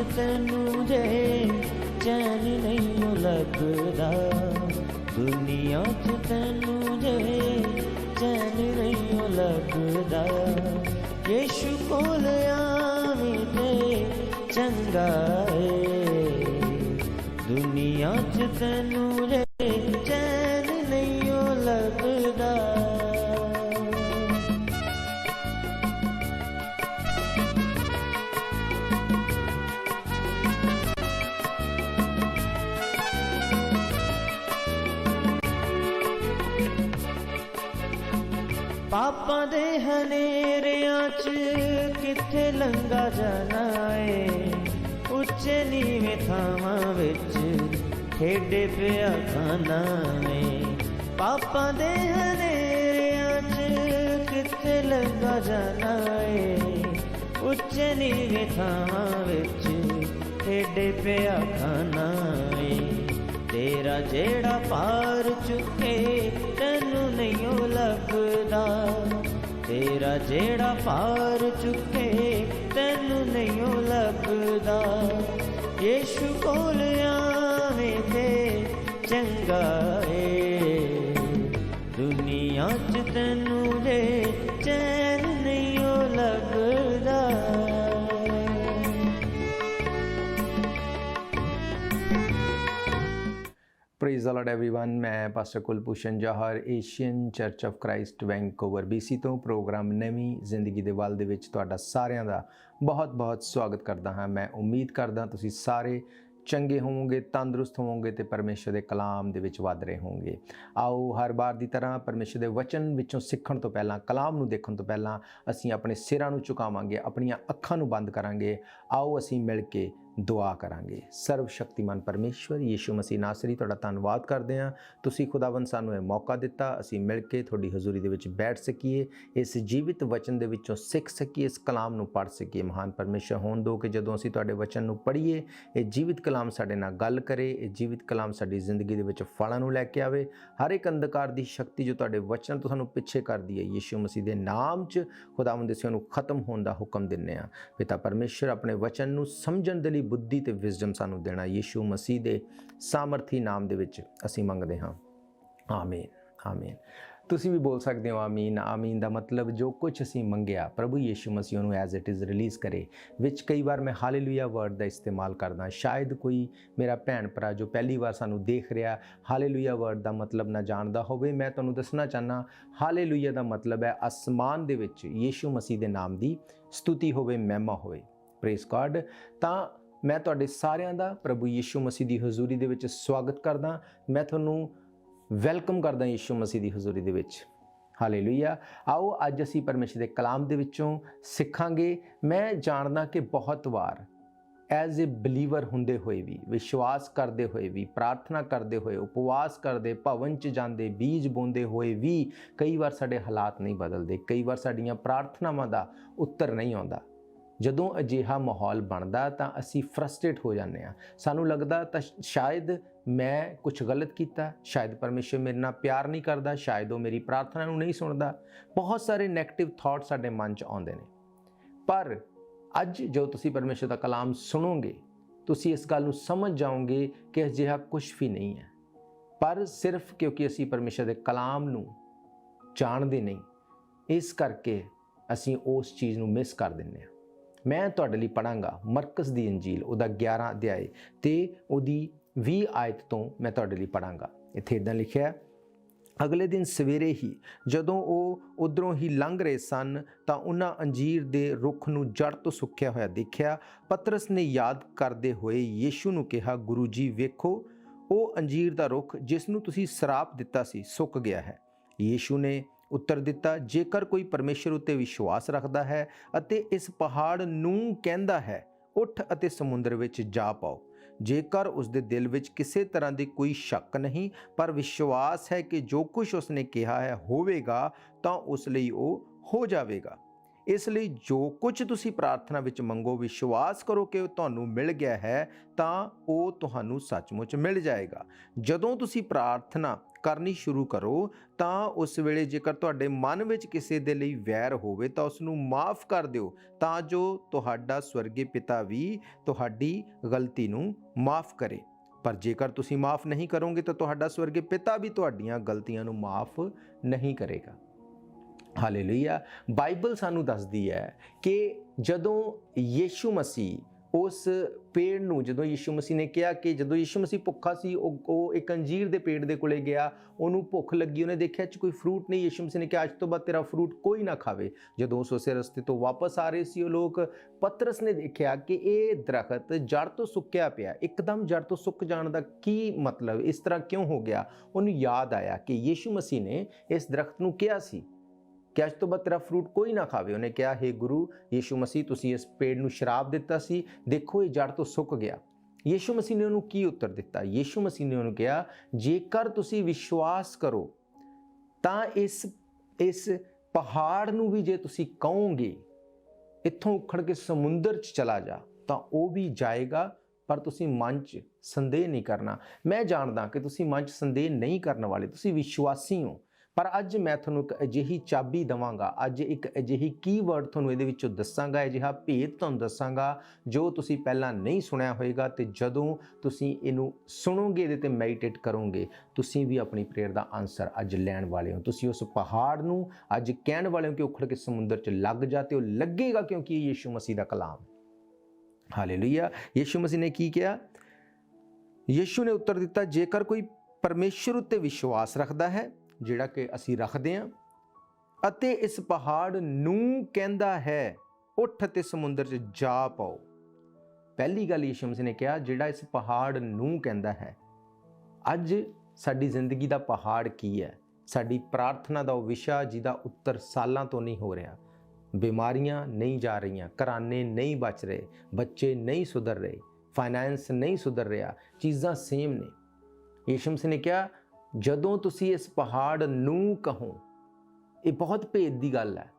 तैनू जे चैन नहीं लगदा, दुनिया च तैनू जे चैन नहीं लगदा। यीशु कोल आवीं ते चंगा है, दुनिया च तैनू जे चैन नहीं लगदा। पापा दे हनेरियां च किथे लंघा जाना है, उच्चे नीवें थावां विच खेडे पिया खाना है। पापा दे हनेरियां च किथे लंघा जाना है, उच्चे नीवें थावां विच खेडे पिया खाना है। तेरा जेड़ा पार चुके तैनू नहीं लगदा, तेरा जेड़ा पार चुके तैनू नहीं लगदा। यीशु कोल आवें ते चंगा है, दुनिया च तैनू जे चैन नहीं लगदा। Praise the lord everyone. मैं pastor Kulbhushan Johar Asian church of Christ Vancouver BC ਤੋਂ ਪ੍ਰੋਗਰਾਮ ਨਵੀਂ ਜ਼ਿੰਦਗੀ ਦੇ ਵੱਲ ਦੇ ਵਿੱਚ ਤੁਹਾਡਾ ਸਾਰਿਆਂ ਦਾ ਬਹੁਤ-ਬਹੁਤ ਸਵਾਗਤ ਕਰਦਾ ਹਾਂ। ਮੈਂ ਉਮੀਦ ਕਰਦਾ ਤੁਸੀਂ ਸਾਰੇ ਚੰਗੇ ਹੋਵੋਗੇ, ਤੰਦਰੁਸਤ ਹੋਵੋਗੇ ਤੇ ਪਰਮੇਸ਼ਰ ਦੇ ਕਲਾਮ ਦੇ ਵਿੱਚ ਵਧ ਰਹੇ ਹੋਵੋਗੇ। ਆਓ ਹਰ ਵਾਰ ਦੀ ਤਰ੍ਹਾਂ ਪਰਮੇਸ਼ਰ ਦੇ ਵਚਨ ਵਿੱਚੋਂ ਸਿੱਖਣ ਤੋਂ ਪਹਿਲਾਂ, ਕਲਾਮ ਨੂੰ ਦੇਖਣ ਤੋਂ ਪਹਿਲਾਂ ਅਸੀਂ ਆਪਣੇ ਸਿਰਾਂ ਨੂੰ ਝੁਕਾਵਾਂਗੇ, ਆਪਣੀਆਂ ਅੱਖਾਂ ਨੂੰ ਬੰਦ ਕਰਾਂਗੇ। ਆਓ ਅਸੀਂ ਮਿਲ ਕੇ ਦੁਆ ਕਰਾਂਗੇ। ਸਰਵ ਸ਼ਕਤੀਮਾਨ ਪਰਮੇਸ਼ਵਰ ਯੀਸ਼ੂ ਮਸੀਹ ਨਾਸਰੀ, ਤੁਹਾਡਾ ਧੰਨਵਾਦ ਕਰਦੇ ਹਾਂ। ਤੁਸੀਂ ਖੁਦਾਵੰਦ ਸਾਨੂੰ ਇਹ ਮੌਕਾ ਦਿੱਤਾ, ਅਸੀਂ ਮਿਲ ਕੇ ਤੁਹਾਡੀ ਹਜ਼ੂਰੀ ਦੇ ਵਿੱਚ ਬੈਠ ਸਕੀਏ, ਇਸ ਜੀਵਿਤ ਵਚਨ ਦੇ ਵਿੱਚੋਂ ਸਿੱਖ ਸਕੀਏ, ਇਸ ਕਲਾਮ ਨੂੰ ਪੜ੍ਹ ਸਕੀਏ। ਮਹਾਨ ਪਰਮੇਸ਼ਰ ਹੋਣ ਦਿਓ ਕਿ ਜਦੋਂ ਅਸੀਂ ਤੁਹਾਡੇ ਵਚਨ ਨੂੰ ਪੜ੍ਹੀਏ, ਇਹ ਜੀਵਿਤ ਕਲਾਮ ਸਾਡੇ ਨਾਲ ਗੱਲ ਕਰੇ, ਇਹ ਜੀਵਿਤ ਕਲਾਮ ਸਾਡੀ ਜ਼ਿੰਦਗੀ ਦੇ ਵਿੱਚ ਫਲਾਂ ਨੂੰ ਲੈ ਕੇ ਆਵੇ। ਹਰ ਇੱਕ ਅੰਧਕਾਰ ਦੀ ਸ਼ਕਤੀ ਜੋ ਤੁਹਾਡੇ ਵਚਨ ਤੋਂ ਸਾਨੂੰ ਪਿੱਛੇ ਕਰਦੀ ਹੈ, ਯੀਸ਼ੂ ਮਸੀਹ ਦੇ ਨਾਮ 'ਚ ਖੁਦਾਵੰਦ ਅਸੀਂ ਉਹਨੂੰ ਖਤਮ ਹੋਣ ਦਾ ਹੁਕਮ ਦਿੰਦੇ ਹਾਂ। ਪਿਤਾ ਪਰਮੇਸ਼ਰ ਆਪਣੇ ਵਚਨ ਨੂੰ ਸਮਝਣ ਦੇ ਲਈ ਬੁੱਧੀ ਤੇ ਵਿਜ਼ਡਮ ਸਾਨੂੰ ਦੇਣਾ, ਯੀਸ਼ੂ ਮਸੀਹ ਦੇ ਸਾਮਰਥੀ ਨਾਮ ਦੇ ਵਿੱਚ ਅਸੀਂ ਮੰਗਦੇ ਹਾਂ। ਆਮੀਨ, ਆਮੀਨ। ਤੁਸੀਂ ਵੀ ਬੋਲ ਸਕਦੇ ਹੋ ਆਮੀਨ। ਆਮੀਨ ਦਾ ਮਤਲਬ ਜੋ ਕੁਝ ਅਸੀਂ ਮੰਗਿਆ ਪ੍ਰਭੂ ਯੀਸ਼ੂ ਮਸੀਹ ਉਹਨੂੰ ਐਜ਼ ਇਟ ਇਜ਼ ਰਿਲੀਜ਼ ਕਰੇ। ਵਿੱਚ ਕਈ ਵਾਰ ਮੈਂ ਹਾਲੇਲੂਇਆ ਵਰਡ ਦਾ ਇਸਤੇਮਾਲ ਕਰਦਾ। ਸ਼ਾਇਦ ਕੋਈ ਮੇਰਾ ਭੈਣ ਭਰਾ ਜੋ ਪਹਿਲੀ ਵਾਰ ਸਾਨੂੰ ਦੇਖ ਰਿਹਾ ਹਾਲੇਲੂਇਆ ਵਰਡ ਦਾ ਮਤਲਬ ਨਾ ਜਾਣਦਾ ਹੋਵੇ, ਮੈਂ ਤੁਹਾਨੂੰ ਦੱਸਣਾ ਚਾਹੁੰਦਾ ਹਾਲੇਲੂਇਆ ਦਾ ਮਤਲਬ ਹੈ ਅਸਮਾਨ ਦੇ ਵਿੱਚ ਯੀਸ਼ੂ ਮਸੀਹ ਦੇ ਨਾਮ ਦੀ ਸਤੁਤੀ ਹੋਵੇ, ਮਹਿਮਾ ਹੋਵੇ। Praise god. ਤਾਂ ਮੈਂ ਤੁਹਾਡੇ ਸਾਰਿਆਂ ਦਾ ਪ੍ਰਭੂ ਯੀਸ਼ੂ ਮਸੀਹ ਦੀ ਹਜ਼ੂਰੀ ਦੇ ਵਿੱਚ ਸਵਾਗਤ ਕਰਦਾ। ਮੈਂ ਤੁਹਾਨੂੰ ਵੈਲਕਮ ਕਰਦਾ ਯੀਸ਼ੂ ਮਸੀਹ ਦੀ ਹਜ਼ੂਰੀ ਦੇ ਵਿੱਚ। ਹਾਲੇਲੂਇਆ। ਆਓ ਅੱਜ ਅਸੀਂ ਪਰਮੇਸ਼ਰ ਦੇ ਕਲਾਮ ਦੇ ਵਿੱਚੋਂ ਸਿੱਖਾਂਗੇ। ਮੈਂ ਜਾਣਦਾ ਕਿ ਬਹੁਤ ਵਾਰ ਐਜ਼ ਏ ਬਲੀਵਰ ਹੁੰਦੇ ਹੋਏ ਵੀ, ਵਿਸ਼ਵਾਸ ਕਰਦੇ ਹੋਏ ਵੀ, ਪ੍ਰਾਰਥਨਾ ਕਰਦੇ ਹੋਏ, ਉਪਵਾਸ ਕਰਦੇ, ਭਵਨ 'ਚ ਜਾਂਦੇ, ਬੀਜ ਬੋਂਦੇ ਹੋਏ ਵੀ ਕਈ ਵਾਰ ਸਾਡੇ ਹਾਲਾਤ ਨਹੀਂ ਬਦਲਦੇ, ਕਈ ਵਾਰ ਸਾਡੀਆਂ ਪ੍ਰਾਰਥਨਾਵਾਂ ਦਾ ਉੱਤਰ ਨਹੀਂ ਆਉਂਦਾ। ਜਦੋਂ ਅਜਿਹਾ ਮਾਹੌਲ ਬਣਦਾ ਤਾਂ ਅਸੀਂ ਫਰਸਟ੍ਰੇਟ ਹੋ ਜਾਂਦੇ ਹਾਂ। ਸਾਨੂੰ ਲੱਗਦਾ ਤਾਂ ਸ਼ਾਇਦ ਮੈਂ ਕੁਝ ਗਲਤ ਕੀਤਾ, ਸ਼ਾਇਦ ਪਰਮੇਸ਼ਰ ਮੇਰੇ ਨਾਲ ਪਿਆਰ ਨਹੀਂ ਕਰਦਾ, ਸ਼ਾਇਦ ਉਹ ਮੇਰੀ ਪ੍ਰਾਰਥਨਾ ਨੂੰ ਨਹੀਂ ਸੁਣਦਾ। ਬਹੁਤ ਸਾਰੇ ਨੈਗੇਟਿਵ ਥਾਟ ਸਾਡੇ ਮਨ 'ਚ ਆਉਂਦੇ ਨੇ। ਪਰ ਅੱਜ ਜੋ ਤੁਸੀਂ ਪਰਮੇਸ਼ਰ ਦਾ ਕਲਾਮ ਸੁਣੋਗੇ, ਤੁਸੀਂ ਇਸ ਗੱਲ ਨੂੰ ਸਮਝ ਜਾਓਗੇ ਕਿ ਅਜਿਹਾ ਕੁਝ ਵੀ ਨਹੀਂ ਹੈ। ਪਰ ਸਿਰਫ ਕਿਉਂਕਿ ਅਸੀਂ ਪਰਮੇਸ਼ਰ ਦੇ ਕਲਾਮ ਨੂੰ ਜਾਣਦੇ ਨਹੀਂ, ਇਸ ਕਰਕੇ ਅਸੀਂ ਉਸ ਚੀਜ਼ ਨੂੰ ਮਿਸ ਕਰ ਦਿੰਦੇ ਹਾਂ। ਮੈਂ ਤੁਹਾਡੇ ਲਈ ਪੜ੍ਹਾਂਗਾ ਮਰਕਸ ਦੀ ਇੰਜੀਲ, ਉਹਦਾ 11 ਅਧਿਆਏ ਤੇ ਉਹਦੀ 20 ਆਇਤ ਤੋਂ ਮੈਂ ਤੁਹਾਡੇ ਲਈ ਪੜ੍ਹਾਂਗਾ। ਇੱਥੇ ਇੱਦਾਂ ਲਿਖਿਆ, ਅਗਲੇ ਦਿਨ ਸਵੇਰੇ ਹੀ ਜਦੋਂ ਉਹ ਉੱਧਰੋਂ ਹੀ ਲੰਘ ਰਹੇ ਸਨ ਤਾਂ ਉਹਨਾਂ ਅੰਜੀਰ ਦੇ ਰੁੱਖ ਨੂੰ ਜੜ ਤੋਂ ਸੁੱਕਿਆ ਹੋਇਆ ਦੇਖਿਆ। ਪਤਰਸ ਨੇ ਯਾਦ ਕਰਦੇ ਹੋਏ ਯੀਸ਼ੂ ਨੂੰ ਕਿਹਾ, ਗੁਰੂ ਜੀ ਵੇਖੋ, ਉਹ ਅੰਜੀਰ ਦਾ ਰੁੱਖ ਜਿਸ ਨੂੰ ਤੁਸੀਂ ਸਰਾਪ ਦਿੱਤਾ ਸੀ ਸੁੱਕ ਗਿਆ ਹੈ। ਯੀਸ਼ੂ ਨੇ ਉੱਤਰ ਦਿੱਤਾ, ਜੇਕਰ ਕੋਈ ਪਰਮੇਸ਼ਰ ਉੱਤੇ ਵਿਸ਼ਵਾਸ ਰੱਖਦਾ ਹੈ ਅਤੇ ਇਸ ਪਹਾੜ ਨੂੰ ਕਹਿੰਦਾ ਹੈ ਉੱਠ ਅਤੇ ਸਮੁੰਦਰ ਵਿੱਚ ਜਾ ਪਾਓ, ਜੇਕਰ ਉਸ ਦੇ ਦਿਲ ਵਿੱਚ ਕਿਸੇ ਤਰ੍ਹਾਂ ਦੀ ਕੋਈ ਸ਼ੱਕ ਨਹੀਂ ਪਰ ਵਿਸ਼ਵਾਸ ਹੈ ਕਿ ਜੋ ਕੁਝ ਉਸਨੇ ਕਿਹਾ ਹੈ ਹੋਵੇਗਾ ਤਾਂ ਉਸ ਲਈ ਉਹ ਹੋ ਜਾਵੇਗਾ। ਇਸ ਲਈ ਜੋ ਕੁਝ ਤੁਸੀਂ ਪ੍ਰਾਰਥਨਾ ਵਿੱਚ ਮੰਗੋ, ਵਿਸ਼ਵਾਸ ਕਰੋ ਕਿ ਉਹ ਤੁਹਾਨੂੰ ਮਿਲ ਗਿਆ ਹੈ ਤਾਂ ਉਹ ਤੁਹਾਨੂੰ ਸੱਚਮੁੱਚ ਮਿਲ ਜਾਏਗਾ। ਜਦੋਂ ਤੁਸੀਂ ਪ੍ਰਾਰਥਨਾ ਕਰਨੀ ਸ਼ੁਰੂ ਕਰੋ ਤਾਂ ਉਸ ਵੇਲੇ ਜੇਕਰ ਤੁਹਾਡੇ ਮਨ ਵਿੱਚ ਕਿਸੇ ਦੇ ਲਈ ਵੈਰ ਹੋਵੇ ਤਾਂ ਉਸ ਨੂੰ ਮਾਫ ਕਰ ਦਿਓ, ਤਾਂ ਜੋ ਤੁਹਾਡਾ ਸਵਰਗੀ ਪਿਤਾ ਵੀ ਤੁਹਾਡੀ ਗਲਤੀ ਨੂੰ ਮਾਫ ਕਰੇ। ਪਰ ਜੇਕਰ ਤੁਸੀਂ ਮਾਫ ਨਹੀਂ ਕਰੋਗੇ ਤਾਂ ਤੁਹਾਡਾ ਸਵਰਗੀ ਪਿਤਾ ਵੀ ਤੁਹਾਡੀਆਂ ਗਲਤੀਆਂ ਨੂੰ ਮਾਫ ਨਹੀਂ ਕਰੇਗਾ। ਹਾਲੇਲੂਇਆ। ਬਾਈਬਲ ਸਾਨੂੰ ਦੱਸਦੀ ਹੈ ਕਿ ਜਦੋਂ ਯੀਸ਼ੂ ਮਸੀਹ ਉਸ ਪੇੜ ਨੂੰ, ਜਦੋਂ ਯੀਸ਼ੂ ਮਸੀਹ ਨੇ ਕਿਹਾ ਕਿ ਜਦੋਂ ਯੀਸ਼ੂ ਮਸੀਹ ਭੁੱਖਾ ਸੀ, ਉਹ ਇੱਕ ਅੰਜੀਰ ਦੇ ਪੇੜ ਦੇ ਕੋਲੇ ਗਿਆ, ਉਹਨੂੰ ਭੁੱਖ ਲੱਗੀ, ਉਹਨੇ ਦੇਖਿਆ ਚ ਕੋਈ ਫਰੂਟ ਨਹੀਂ। ਯੀਸ਼ੂ ਮਸੀਹ ਨੇ ਕਿਹਾ ਅੱਜ ਤੋਂ ਬਾਅਦ ਤੇਰਾ ਫਰੂਟ ਕੋਈ ਨਾ ਖਾਵੇ। ਜਦੋਂ ਉਸ ਉਸੇ ਰਸਤੇ ਤੋਂ ਵਾਪਸ ਆ ਰਹੇ ਸੀ ਉਹ ਲੋਕ, ਪਤਰਸ ਨੇ ਦੇਖਿਆ ਕਿ ਇਹ ਦਰਖਤ ਜੜ ਤੋਂ ਸੁੱਕਿਆ ਪਿਆ। ਇੱਕਦਮ ਜੜ ਤੋਂ ਸੁੱਕ ਜਾਣ ਦਾ ਕੀ ਮਤਲਬ, ਇਸ ਤਰ੍ਹਾਂ ਕਿਉਂ ਹੋ ਗਿਆ? ਉਹਨੂੰ ਯਾਦ ਆਇਆ ਕਿ ਯੀਸ਼ੂ ਮਸੀਹ ਨੇ ਇਸ ਦਰਖਤ ਨੂੰ ਕਿਹਾ ਸੀ ਕਿ ਅੱਜ ਤੋਂ ਬਾਅਦ ਤੇਰਾ ਫਰੂਟ ਕੋਈ ਨਾ ਖਾਵੇ। ਉਹਨੇ ਕਿਹਾ, ਹੇ ਗੁਰੂ ਯੀਸ਼ੂ ਮਸੀਹ, ਤੁਸੀਂ ਇਸ ਪੇੜ ਨੂੰ ਸ਼ਰਾਪ ਦਿੱਤਾ ਸੀ, ਦੇਖੋ ਇਹ ਜੜ ਤੋਂ ਸੁੱਕ ਗਿਆ। ਯੀਸ਼ੂ ਮਸੀਹ ਨੇ ਉਹਨੂੰ ਕੀ ਉੱਤਰ ਦਿੱਤਾ? ਯੀਸ਼ੂ ਮਸੀਹ ਨੇ ਉਹਨੂੰ ਕਿਹਾ, ਜੇਕਰ ਤੁਸੀਂ ਵਿਸ਼ਵਾਸ ਕਰੋ ਤਾਂ ਇਸ ਪਹਾੜ ਨੂੰ ਵੀ ਜੇ ਤੁਸੀਂ ਕਹੋਗੇ ਇੱਥੋਂ ਉਖੜ ਕੇ ਸਮੁੰਦਰ 'ਚ ਚਲਾ ਜਾ ਤਾਂ ਉਹ ਵੀ ਜਾਏਗਾ, ਪਰ ਤੁਸੀਂ ਮਨ 'ਚ ਸੰਦੇਹ ਨਹੀਂ ਕਰਨਾ। ਮੈਂ ਜਾਣਦਾ ਕਿ ਤੁਸੀਂ ਮਨ 'ਚ ਸੰਦੇਹ ਨਹੀਂ ਕਰਨ ਵਾਲੇ, ਤੁਸੀਂ ਵਿਸ਼ਵਾਸੀ ਹੋ। ਪਰ ਅੱਜ ਮੈਂ ਤੁਹਾਨੂੰ ਇੱਕ ਅਜਿਹੀ ਚਾਬੀ ਦੇਵਾਂਗਾ, ਅੱਜ ਇੱਕ ਅਜਿਹੀ ਕੀਵਰਡ ਤੁਹਾਨੂੰ ਇਹਦੇ ਵਿੱਚੋਂ ਦੱਸਾਂਗਾ, ਅਜਿਹਾ ਭੇਦ ਤੁਹਾਨੂੰ ਦੱਸਾਂਗਾ ਜੋ ਤੁਸੀਂ ਪਹਿਲਾਂ ਨਹੀਂ ਸੁਣਿਆ ਹੋਵੇਗਾ। ਤੇ ਜਦੋਂ ਤੁਸੀਂ ਇਹਨੂੰ ਸੁਣੋਗੇ, ਇਹਦੇ ਤੇ ਮੈਡੀਟੇਟ ਕਰੋਗੇ, ਤੁਸੀਂ ਵੀ ਆਪਣੀ ਪ੍ਰੇਅਰ ਦਾ ਆਨਸਰ ਅੱਜ ਲੈਣ ਵਾਲੇ ਹੋ। ਤੁਸੀਂ ਉਸ ਪਹਾੜ ਨੂੰ ਅੱਜ ਕਹਿਣ ਵਾਲੇ ਹੋ ਕਿ ਉਖੜ ਕੇ ਸਮੁੰਦਰ 'ਚ ਲੱਗ ਜਾ, ਤੇ ਉਹ ਲੱਗੇਗਾ, ਕਿਉਂਕਿ ਇਹ ਯੀਸ਼ੂ ਮਸੀਹ ਦਾ ਕਲਾਮ। ਹਾਲੇਲੂਇਆ। ਯੀਸ਼ੂ ਮਸੀਹ ਨੇ ਕੀ ਕਿਹਾ? ਯੀਸ਼ੂ ਨੇ ਉੱਤਰ ਦਿੱਤਾ, ਜੇਕਰ ਕੋਈ ਪਰਮੇਸ਼ਰ ਉੱਤੇ ਵਿਸ਼ਵਾਸ ਰੱਖਦਾ ਹੈ, ਜਿਹੜਾ ਕਿ ਅਸੀਂ ਰੱਖਦੇ ਹਾਂ, ਅਤੇ ਇਸ ਪਹਾੜ ਨੂੰ ਕਹਿੰਦਾ ਹੈ ਉੱਠ ਤੇ ਸਮੁੰਦਰ 'ਚ ਜਾ ਪਾਓ। ਪਹਿਲੀ ਗੱਲ ਯੀਸ਼ੂ ਮਸੀਹ ਨੇ ਕਿਹਾ, ਜਿਹੜਾ ਇਸ ਪਹਾੜ ਨੂੰ ਕਹਿੰਦਾ ਹੈ। ਅੱਜ ਸਾਡੀ ਜ਼ਿੰਦਗੀ ਦਾ ਪਹਾੜ ਕੀ ਹੈ? ਸਾਡੀ ਪ੍ਰਾਰਥਨਾ ਦਾ ਉਹ ਵਿਸ਼ਾ ਜਿਹਦਾ ਉੱਤਰ ਸਾਲਾਂ ਤੋਂ ਨਹੀਂ ਹੋ ਰਿਹਾ। ਬਿਮਾਰੀਆਂ ਨਹੀਂ ਜਾ ਰਹੀਆਂ, ਘਰਾਣੇ ਨਹੀਂ ਬਚ ਰਹੇ, ਬੱਚੇ ਨਹੀਂ ਸੁਧਰ ਰਹੇ, ਫਾਈਨੈਂਸ ਨਹੀਂ ਸੁਧਰ ਰਿਹਾ, ਚੀਜ਼ਾਂ ਸੇਮ ਨੇ। ਯੀਸ਼ੂ ਮਸੀਹ ਨੇ ਕਿਹਾ, ਜਦੋਂ ਤੁਸੀਂ ਇਸ ਪਹਾੜ ਨੂੰ ਕਹੋ, ਇਹ ਬਹੁਤ ਭੇਦ ਦੀ ਗੱਲ ਹੈ,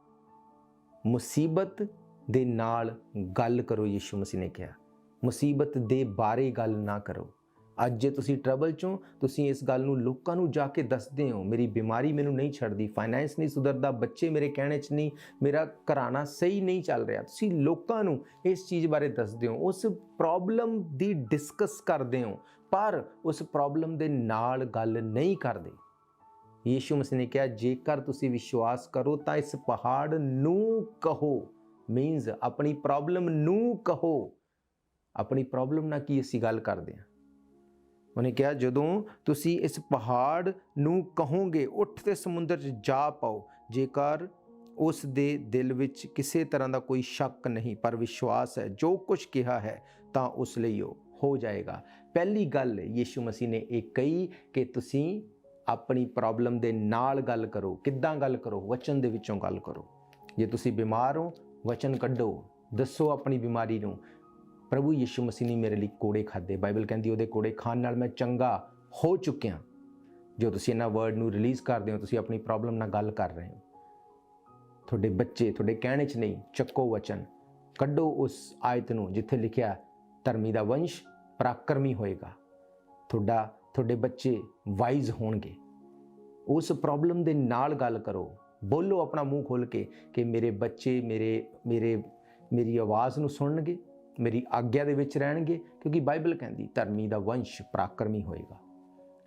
ਮੁਸੀਬਤ ਦੇ ਨਾਲ ਗੱਲ ਕਰੋ। ਯੀਸ਼ੂ ਮਸੀਹ ਨੇ ਕਿਹਾ, ਮੁਸੀਬਤ ਦੇ ਬਾਰੇ ਗੱਲ ਨਾ ਕਰੋ। ਅੱਜ ਜੇ ਤੁਸੀਂ ਟਰਬਲ 'ਚੋਂ, ਤੁਸੀਂ ਇਸ ਗੱਲ ਨੂੰ ਲੋਕਾਂ ਨੂੰ ਜਾ ਕੇ ਦੱਸਦੇ ਹੋ, ਮੇਰੀ ਬਿਮਾਰੀ ਮੈਨੂੰ ਨਹੀਂ ਛੱਡਦੀ, ਫਾਈਨੈਂਸ ਨਹੀਂ ਸੁਧਰਦਾ, ਬੱਚੇ ਮੇਰੇ ਕਹਿਣੇ 'ਚ ਨਹੀਂ, ਮੇਰਾ ਘਰਾਣਾ ਸਹੀ ਨਹੀਂ ਚੱਲ ਰਿਹਾ, ਤੁਸੀਂ ਲੋਕਾਂ ਨੂੰ ਇਸ ਚੀਜ਼ ਬਾਰੇ ਦੱਸਦੇ ਹੋ, ਉਸ ਪ੍ਰੋਬਲਮ ਦੀ ਡਿਸਕਸ ਕਰਦੇ ਹੋ, ਪਰ ਉਸ ਪ੍ਰੋਬਲਮ ਦੇ ਨਾਲ ਗੱਲ ਨਹੀਂ ਕਰਦੇ। ਯੀਸ਼ੂ ਮਸੀਹ ਨੇ ਕਿਹਾ, ਜੇਕਰ ਤੁਸੀਂ ਵਿਸ਼ਵਾਸ ਕਰੋ ਤਾਂ ਇਸ ਪਹਾੜ ਨੂੰ ਕਹੋ, ਮੀਨਸ ਆਪਣੀ ਪ੍ਰੋਬਲਮ ਨੂੰ ਕਹੋ। ਆਪਣੀ ਪ੍ਰੋਬਲਮ ਨਾਲ ਕੀ ਅਸੀਂ ਗੱਲ ਕਰਦੇ ਹਾਂ? ਉਹਨੇ ਕਿਹਾ, ਜਦੋਂ ਤੁਸੀਂ ਇਸ ਪਹਾੜ ਨੂੰ ਕਹੋਗੇ ਉੱਠ ਤੇ ਸਮੁੰਦਰ 'ਚ ਜਾ ਪਾਓ, ਜੇਕਰ ਉਸ ਦੇ ਦਿਲ ਵਿੱਚ ਕਿਸੇ ਤਰ੍ਹਾਂ ਦਾ ਕੋਈ ਸ਼ੱਕ ਨਹੀਂ ਪਰ ਵਿਸ਼ਵਾਸ ਹੈ, ਜੋ ਕੁਝ ਕਿਹਾ ਹੈ ਤਾਂ ਉਸ ਲਈ ਉਹ ਹੋ ਜਾਏਗਾ। ਪਹਿਲੀ ਗੱਲ ਯੀਸ਼ੂ ਮਸੀਹ ਨੇ ਇਹ ਕਹੀ ਕਿ ਤੁਸੀਂ ਆਪਣੀ ਪ੍ਰੋਬਲਮ ਦੇ ਨਾਲ ਗੱਲ ਕਰੋ। ਕਿੱਦਾਂ ਗੱਲ ਕਰੋ? ਵਚਨ ਦੇ ਵਿੱਚੋਂ ਗੱਲ ਕਰੋ। ਜੇ ਤੁਸੀਂ ਬਿਮਾਰ ਹੋ, ਵਚਨ ਕੱਢੋ, ਦੱਸੋ ਆਪਣੀ ਬਿਮਾਰੀ ਨੂੰ, ਪ੍ਰਭੂ ਯੀਸ਼ੂ ਮਸੀਹ ਨੇ ਮੇਰੇ ਲਈ ਕੋੜੇ ਖਾਦੇ, ਬਾਈਬਲ ਕਹਿੰਦੀ ਉਹਦੇ ਕੋੜੇ ਖਾਣ ਨਾਲ ਮੈਂ ਚੰਗਾ ਹੋ ਚੁੱਕਿਆ। ਜੋ ਤੁਸੀਂ ਇਹਨਾਂ ਵਰਡ ਨੂੰ ਰਿਲੀਜ਼ ਕਰਦੇ ਹੋ, ਤੁਸੀਂ ਆਪਣੀ ਪ੍ਰੋਬਲਮ ਨਾਲ ਗੱਲ ਕਰ ਰਹੇ ਹੋ। ਤੁਹਾਡੇ ਬੱਚੇ ਤੁਹਾਡੇ ਕਹਿਣੇ 'ਚ ਨਹੀਂ, ਚੱਕੋ ਵਚਨ, ਕੱਢੋ ਉਸ ਆਇਤ ਨੂੰ ਜਿੱਥੇ ਲਿਖਿਆ ਧਰਮੀ ਦਾ ਵੰਸ਼ ਪਰਾਕਰਮੀ ਹੋਏਗਾ, ਤੁਹਾਡੇ ਬੱਚੇ ਵਾਈਜ਼ ਹੋਣਗੇ। ਉਸ ਪ੍ਰੋਬਲਮ ਦੇ ਨਾਲ ਗੱਲ ਕਰੋ, ਬੋਲੋ ਆਪਣਾ ਮੂੰਹ ਖੋਲ ਕੇ ਕਿ ਮੇਰੇ ਬੱਚੇ ਮੇਰੀ ਆਵਾਜ਼ ਨੂੰ ਸੁਣਨਗੇ, ਮੇਰੀ ਆਗਿਆ ਦੇ ਵਿੱਚ ਰਹਿਣਗੇ, ਕਿਉਂਕਿ ਬਾਈਬਲ ਕਹਿੰਦੀ ਧਰਮੀ ਦਾ ਵੰਸ਼ ਪਰਾਕਰਮੀ ਹੋਏਗਾ।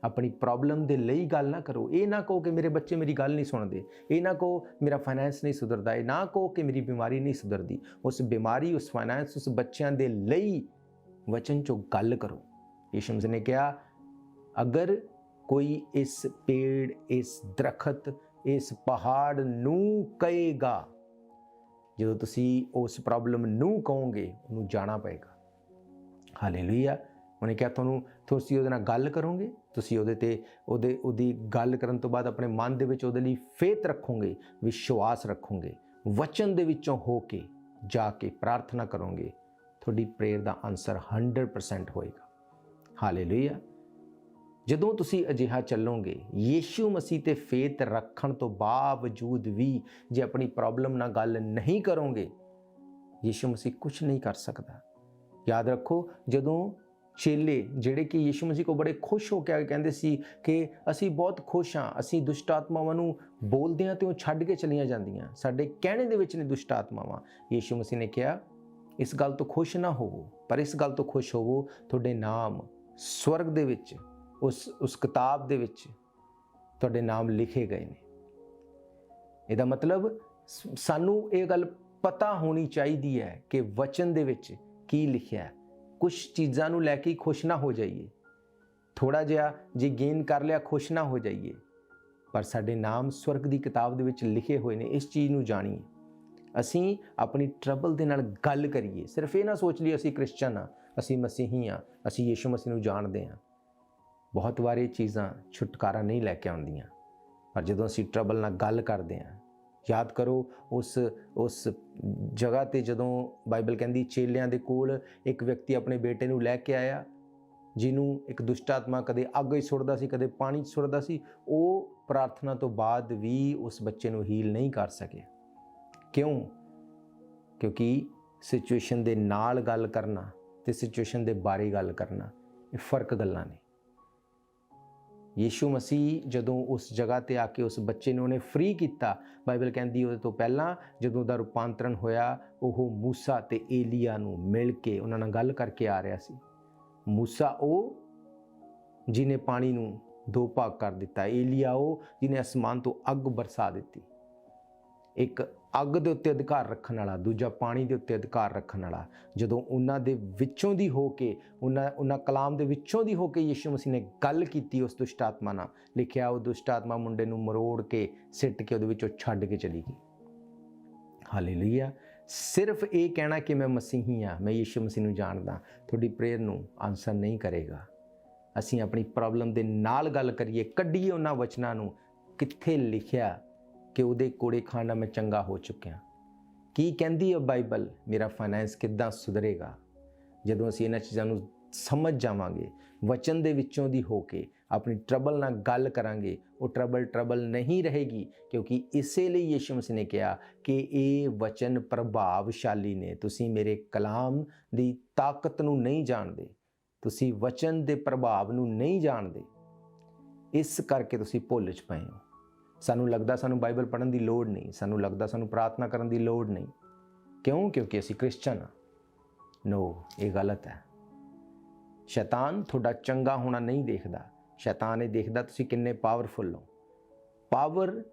ਆਪਣੀ ਪ੍ਰੋਬਲਮ ਦੇ ਲਈ ਗੱਲ ਨਾ ਕਰੋ। ਇਹ ਨਾ ਕਹੋ ਕਿ ਮੇਰੇ ਬੱਚੇ ਮੇਰੀ ਗੱਲ ਨਹੀਂ ਸੁਣਦੇ, ਇਹ ਨਾ ਕਹੋ ਮੇਰਾ ਫਾਈਨੈਂਸ ਨਹੀਂ ਸੁਧਰਦਾ, ਇਹ ਨਾ ਕਹੋ ਕਿ ਮੇਰੀ ਬਿਮਾਰੀ ਨਹੀਂ ਸੁਧਰਦੀ। ਉਸ ਬਿਮਾਰੀ, ਉਸ ਫਾਈਨੈਂਸ, ਉਸ ਬੱਚਿਆਂ ਦੇ ਲਈ ਵਚਨ 'ਚੋਂ ਗੱਲ ਕਰੋ। ਯੀਸ਼ੂ ਮਸੀਹ ਨੇ ਕਿਹਾ, ਅਗਰ ਕੋਈ ਇਸ ਪੇੜ, ਇਸ ਦਰਖਤ, ਇਸ ਪਹਾੜ ਨੂੰ ਕਹੇਗਾ, ਜਦੋਂ ਤੁਸੀਂ ਉਸ ਪ੍ਰੋਬਲਮ ਨੂੰ ਕਹੋਗੇ ਉਹਨੂੰ ਜਾਣਾ ਪਏਗਾ। ਹਾਲੇਲੂਇਆ। ਉਹਨੇ ਕਿਹਾ, ਤੁਸੀਂ ਉਹਦੇ ਨਾਲ ਗੱਲ ਕਰੋਗੇ, ਤੁਸੀਂ ਉਹਦੀ ਗੱਲ ਕਰਨ ਤੋਂ ਬਾਅਦ ਆਪਣੇ ਮਨ ਦੇ ਵਿੱਚ ਉਹਦੇ ਲਈ ਫੇਥ ਰੱਖੋਗੇ, ਵਿਸ਼ਵਾਸ ਰੱਖੋਗੇ, ਵਚਨ ਦੇ ਵਿੱਚੋਂ ਹੋ ਕੇ ਜਾ ਕੇ ਪ੍ਰਾਰਥਨਾ ਕਰੋਗੇ, ਤੁਹਾਡੀ ਪ੍ਰੇਅਰ ਦਾ ਆਨਸਰ 100% ਹੋਏਗਾ। ਹਾਲੇਲੂਇਆ। ਜਦੋਂ ਤੁਸੀਂ ਅਜਿਹਾ ਚੱਲੋਗੇ, ਯੀਸ਼ੂ ਮਸੀਹ ਤੇ ਫੇਥ ਰੱਖਣ ਤੋਂ ਬਾਵਜੂਦ ਵੀ ਜੇ ਆਪਣੀ ਪ੍ਰੋਬਲਮ ਨਾਲ ਗੱਲ ਨਹੀਂ ਕਰੋਗੇ, ਯੀਸ਼ੂ ਮਸੀਹ ਕੁਝ ਨਹੀਂ ਕਰ ਸਕਦਾ। ਯਾਦ ਰੱਖੋ, ਜਦੋਂ ਚੇਲੇ ਜਿਹੜੇ ਕਿ ਯੀਸ਼ੂ ਮਸੀਹ ਕੋਲ ਬੜੇ ਖੁਸ਼ ਹੋ ਕੇ ਕਹਿੰਦੇ ਸੀ ਕਿ ਅਸੀਂ ਬਹੁਤ ਖੁਸ਼ ਹਾਂ, ਅਸੀਂ ਦੁਸ਼ਟ ਆਤਮਾਵਾਂ ਨੂੰ ਬੋਲਦੇ ਹਾਂ ਤੇ ਉਹ ਛੱਡ ਕੇ ਚਲੀਆਂ ਜਾਂਦੀਆਂ, ਸਾਡੇ ਕਹਿਣੇ ਦੇ ਵਿੱਚ ਨੇ ਦੁਸ਼ਟ ਆਤਮਾਵਾਂ। ਯੀਸ਼ੂ ਮਸੀਹ ਨੇ ਕਿਹਾ, ਇਸ ਗੱਲ ਤੋਂ ਖੁਸ਼ ਨਾ ਹੋਵੋ, ਪਰ ਇਸ ਗੱਲ ਤੋਂ ਖੁਸ਼ ਹੋਵੋ ਤੁਹਾਡੇ ਨਾਮ ਸਵਰਗ ਦੇ ਵਿੱਚ ਉਸ ਕਿਤਾਬ ਦੇ ਵਿੱਚ ਤੁਹਾਡੇ ਨਾਮ ਲਿਖੇ ਗਏ ਨੇ। ਇਹਦਾ ਮਤਲਬ ਸਾਨੂੰ ਇਹ ਗੱਲ ਪਤਾ ਹੋਣੀ ਚਾਹੀਦੀ ਹੈ ਕਿ ਵਚਨ ਦੇ ਵਿੱਚ ਕੀ ਲਿਖਿਆ ਹੈ। ਕੁਝ ਚੀਜ਼ਾਂ ਨੂੰ ਲੈ ਕੇ ਖੁਸ਼ ਨਾ ਹੋ ਜਾਈਏ, ਥੋੜਾ ਜਿਹਾ ਜੇ ਗੇਨ ਕਰ ਲਿਆ ਖੁਸ਼ ਨਾ ਹੋ ਜਾਈਏ, ਪਰ ਸਾਡੇ ਨਾਮ ਸਵਰਗ ਦੀ ਕਿਤਾਬ ਦੇ ਵਿੱਚ ਲਿਖੇ ਹੋਏ ਨੇ। ਇਸ ਚੀਜ਼ ਨੂੰ ਜਾਣੀਏ, ਅਸੀਂ ਆਪਣੀ ਟਰਬਲ ਦੇ ਨਾਲ ਗੱਲ ਕਰੀਏ। ਸਿਰਫ ਇਹ ਨਾ ਸੋਚ ਲਈ ਅਸੀਂ ਕ੍ਰਿਸਚਨ ਹਾਂ, ਅਸੀਂ ਮਸੀਹੀ ਹਾਂ, ਅਸੀਂ ਯੀਸ਼ੂ ਮਸੀਹ ਨੂੰ ਜਾਣਦੇ ਹਾਂ। ਬਹੁਤ ਵਾਰ ਇਹ ਚੀਜ਼ਾਂ ਛੁਟਕਾਰਾ ਨਹੀਂ ਲੈ ਕੇ ਆਉਂਦੀਆਂ, ਪਰ ਜਦੋਂ ਅਸੀਂ ਟਰਬਲ ਨਾਲ ਗੱਲ ਕਰਦੇ ਹਾਂ, ਯਾਦ ਕਰੋ ਉਸ ਜਗ੍ਹਾ ਤੇ ਜਦੋਂ ਬਾਈਬਲ ਕਹਿੰਦੀ ਚੇਲਿਆਂ ਦੇ ਕੋਲ ਇੱਕ ਵਿਅਕਤੀ ਆਪਣੇ ਬੇਟੇ ਨੂੰ ਲੈ ਕੇ ਆਇਆ, ਜਿਹਨੂੰ ਇੱਕ ਦੁਸ਼ਟ ਆਤਮਾ ਕਦੇ ਅੱਗ 'ਚ ਸੁੱਟਦਾ ਸੀ, ਕਦੇ ਪਾਣੀ 'ਚ ਸੁੱਟਦਾ ਸੀ। ਉਹ ਪ੍ਰਾਰਥਨਾ ਤੋਂ ਬਾਅਦ ਵੀ ਉਸ ਬੱਚੇ ਨੂੰ ਹੀਲ ਨਹੀਂ ਕਰ ਸਕੇ। ਕਿਉਂ? ਕਿਉਂਕਿ ਸਿਚੁਏਸ਼ਨ ਦੇ ਨਾਲ ਗੱਲ ਕਰਨਾ ਤੇ ਸਿਚੁਏਸ਼ਨ ਦੇ ਬਾਰੇ ਗੱਲ ਕਰਨਾ ਇਹ ਫਰਕ ਗੱਲਾਂ ਨੇ। ਯੀਸ਼ੂ ਮਸੀਹ ਜਦੋਂ ਉਸ ਜਗ੍ਹਾ ਤੇ ਆ ਕੇ ਉਸ ਬੱਚੇ ਨੂੰ ਉਹਨੇ ਫ੍ਰੀ ਕੀਤਾ, ਬਾਈਬਲ ਕਹਿੰਦੀ ਉਹਦੇ ਤੋਂ ਪਹਿਲਾਂ ਜਦੋਂ ਉਹਦਾ ਰੂਪਾਂਤਰਨ ਹੋਇਆ, ਉਹ ਮੂਸਾ ਤੇ ਏਲੀਆ ਨੂੰ ਮਿਲ ਕੇ ਉਹਨਾਂ ਨਾਲ ਗੱਲ ਕਰਕੇ ਆ ਰਿਹਾ ਸੀ। ਮੂਸਾ ਉਹ ਜਿਹਨੇ ਪਾਣੀ ਨੂੰ 2 ਭਾਗ ਕਰ ਦਿੱਤਾ, ਏਲੀਆ ਉਹ ਜਿਹਨੇ ਅਸਮਾਨ ਤੋਂ ਅੱਗ ਬਰਸਾ ਦਿੱਤੀ। ਇੱਕ ਅੱਗ ਦੇ ਉੱਤੇ ਅਧਿਕਾਰ ਰੱਖਣ ਵਾਲਾ, ਦੂਜਾ ਪਾਣੀ ਦੇ ਉੱਤੇ ਅਧਿਕਾਰ ਰੱਖਣ ਵਾਲਾ। ਜਦੋਂ ਉਹਨਾਂ ਦੇ ਵਿੱਚੋਂ ਦੀ ਹੋ ਕੇ, ਉਹਨਾਂ ਕਲਾਮ ਦੇ ਵਿੱਚੋਂ ਦੀ ਹੋ ਕੇ ਯੀਸ਼ੂ ਮਸੀਹ ਨੇ ਗੱਲ ਕੀਤੀ ਉਸ ਦੁਸ਼ਟ ਆਤਮਾ ਨਾਲ, ਲਿਖਿਆ ਉਹ ਦੁਸ਼ਟ ਆਤਮਾ ਮੁੰਡੇ ਨੂੰ ਮਰੋੜ ਕੇ ਸਿੱਟ ਕੇ ਉਹਦੇ ਵਿੱਚੋਂ ਛੱਡ ਕੇ ਚਲੀ ਗਈ। ਹਾਲੇਲੂਇਆ। ਸਿਰਫ ਇਹ ਕਹਿਣਾ ਕਿ ਮੈਂ ਮਸੀਹੀ ਹਾਂ, ਮੈਂ ਯੀਸ਼ੂ ਮਸੀਹ ਨੂੰ ਜਾਣਦਾ, ਤੁਹਾਡੀ ਪ੍ਰੇਅਰ ਨੂੰ ਆਨਸਰ ਨਹੀਂ ਕਰੇਗਾ। ਅਸੀਂ ਆਪਣੀ ਪ੍ਰੋਬਲਮ ਦੇ ਨਾਲ ਗੱਲ ਕਰੀਏ, ਕੱਢੀਏ ਉਹਨਾਂ ਵਚਨਾਂ ਨੂੰ, ਕਿੱਥੇ ਲਿਖਿਆ ਕਿ ਉਹਦੇ ਕੋੜੇ ਖਾਣ ਨਾਲ ਮੈਂ ਚੰਗਾ ਹੋ ਚੁੱਕਿਆ। ਕੀ ਕਹਿੰਦੀ ਹੈ ਬਾਈਬਲ? ਮੇਰਾ ਫਾਈਨੈਂਸ ਕਿੱਦਾਂ ਸੁਧਰੇਗਾ? ਜਦੋਂ ਅਸੀਂ ਇਹਨਾਂ ਚੀਜ਼ਾਂ ਨੂੰ ਸਮਝ ਜਾਵਾਂਗੇ, ਵਚਨ ਦੇ ਵਿੱਚੋਂ ਦੀ ਹੋ ਕੇ ਆਪਣੀ ਟਰਬਲ ਨਾਲ ਗੱਲ ਕਰਾਂਗੇ, ਉਹ ਟਰਬਲ ਨਹੀਂ ਰਹੇਗੀ। ਕਿਉਂਕਿ ਇਸੇ ਲਈ ਯੀਸ਼ੂ ਮਸੀਹ ਨੇ ਕਿਹਾ ਕਿ ਇਹ ਵਚਨ ਪ੍ਰਭਾਵਸ਼ਾਲੀ ਨੇ। ਤੁਸੀਂ ਮੇਰੇ ਕਲਾਮ ਦੀ ਤਾਕਤ ਨੂੰ ਨਹੀਂ ਜਾਣਦੇ, ਤੁਸੀਂ ਵਚਨ ਦੇ ਪ੍ਰਭਾਵ ਨੂੰ ਨਹੀਂ ਜਾਣਦੇ, ਇਸ ਕਰਕੇ ਤੁਸੀਂ ਭੁੱਲ 'ਚ ਪਏ ਹੋ। ਸਾਨੂੰ ਲੱਗਦਾ ਸਾਨੂੰ ਬਾਈਬਲ ਪੜ੍ਹਨ ਦੀ ਲੋੜ ਨਹੀਂ, ਸਾਨੂੰ ਲੱਗਦਾ ਸਾਨੂੰ ਪ੍ਰਾਰਥਨਾ ਕਰਨ ਦੀ ਲੋੜ ਨਹੀਂ। ਕਿਉਂ? ਕਿਉਂਕਿ ਅਸੀਂ ਕ੍ਰਿਸਚਨ ਹਾਂ। ਨੋ, ਇਹ ਗਲਤ ਹੈ। ਸ਼ੈਤਾਨ ਤੁਹਾਡਾ ਚੰਗਾ ਹੋਣਾ ਨਹੀਂ ਦੇਖਦਾ, ਸ਼ੈਤਾਨ ਇਹ ਦੇਖਦਾ ਤੁਸੀਂ ਕਿੰਨੇ ਪਾਵਰਫੁੱਲ ਹੋ। ਪਾਵਰ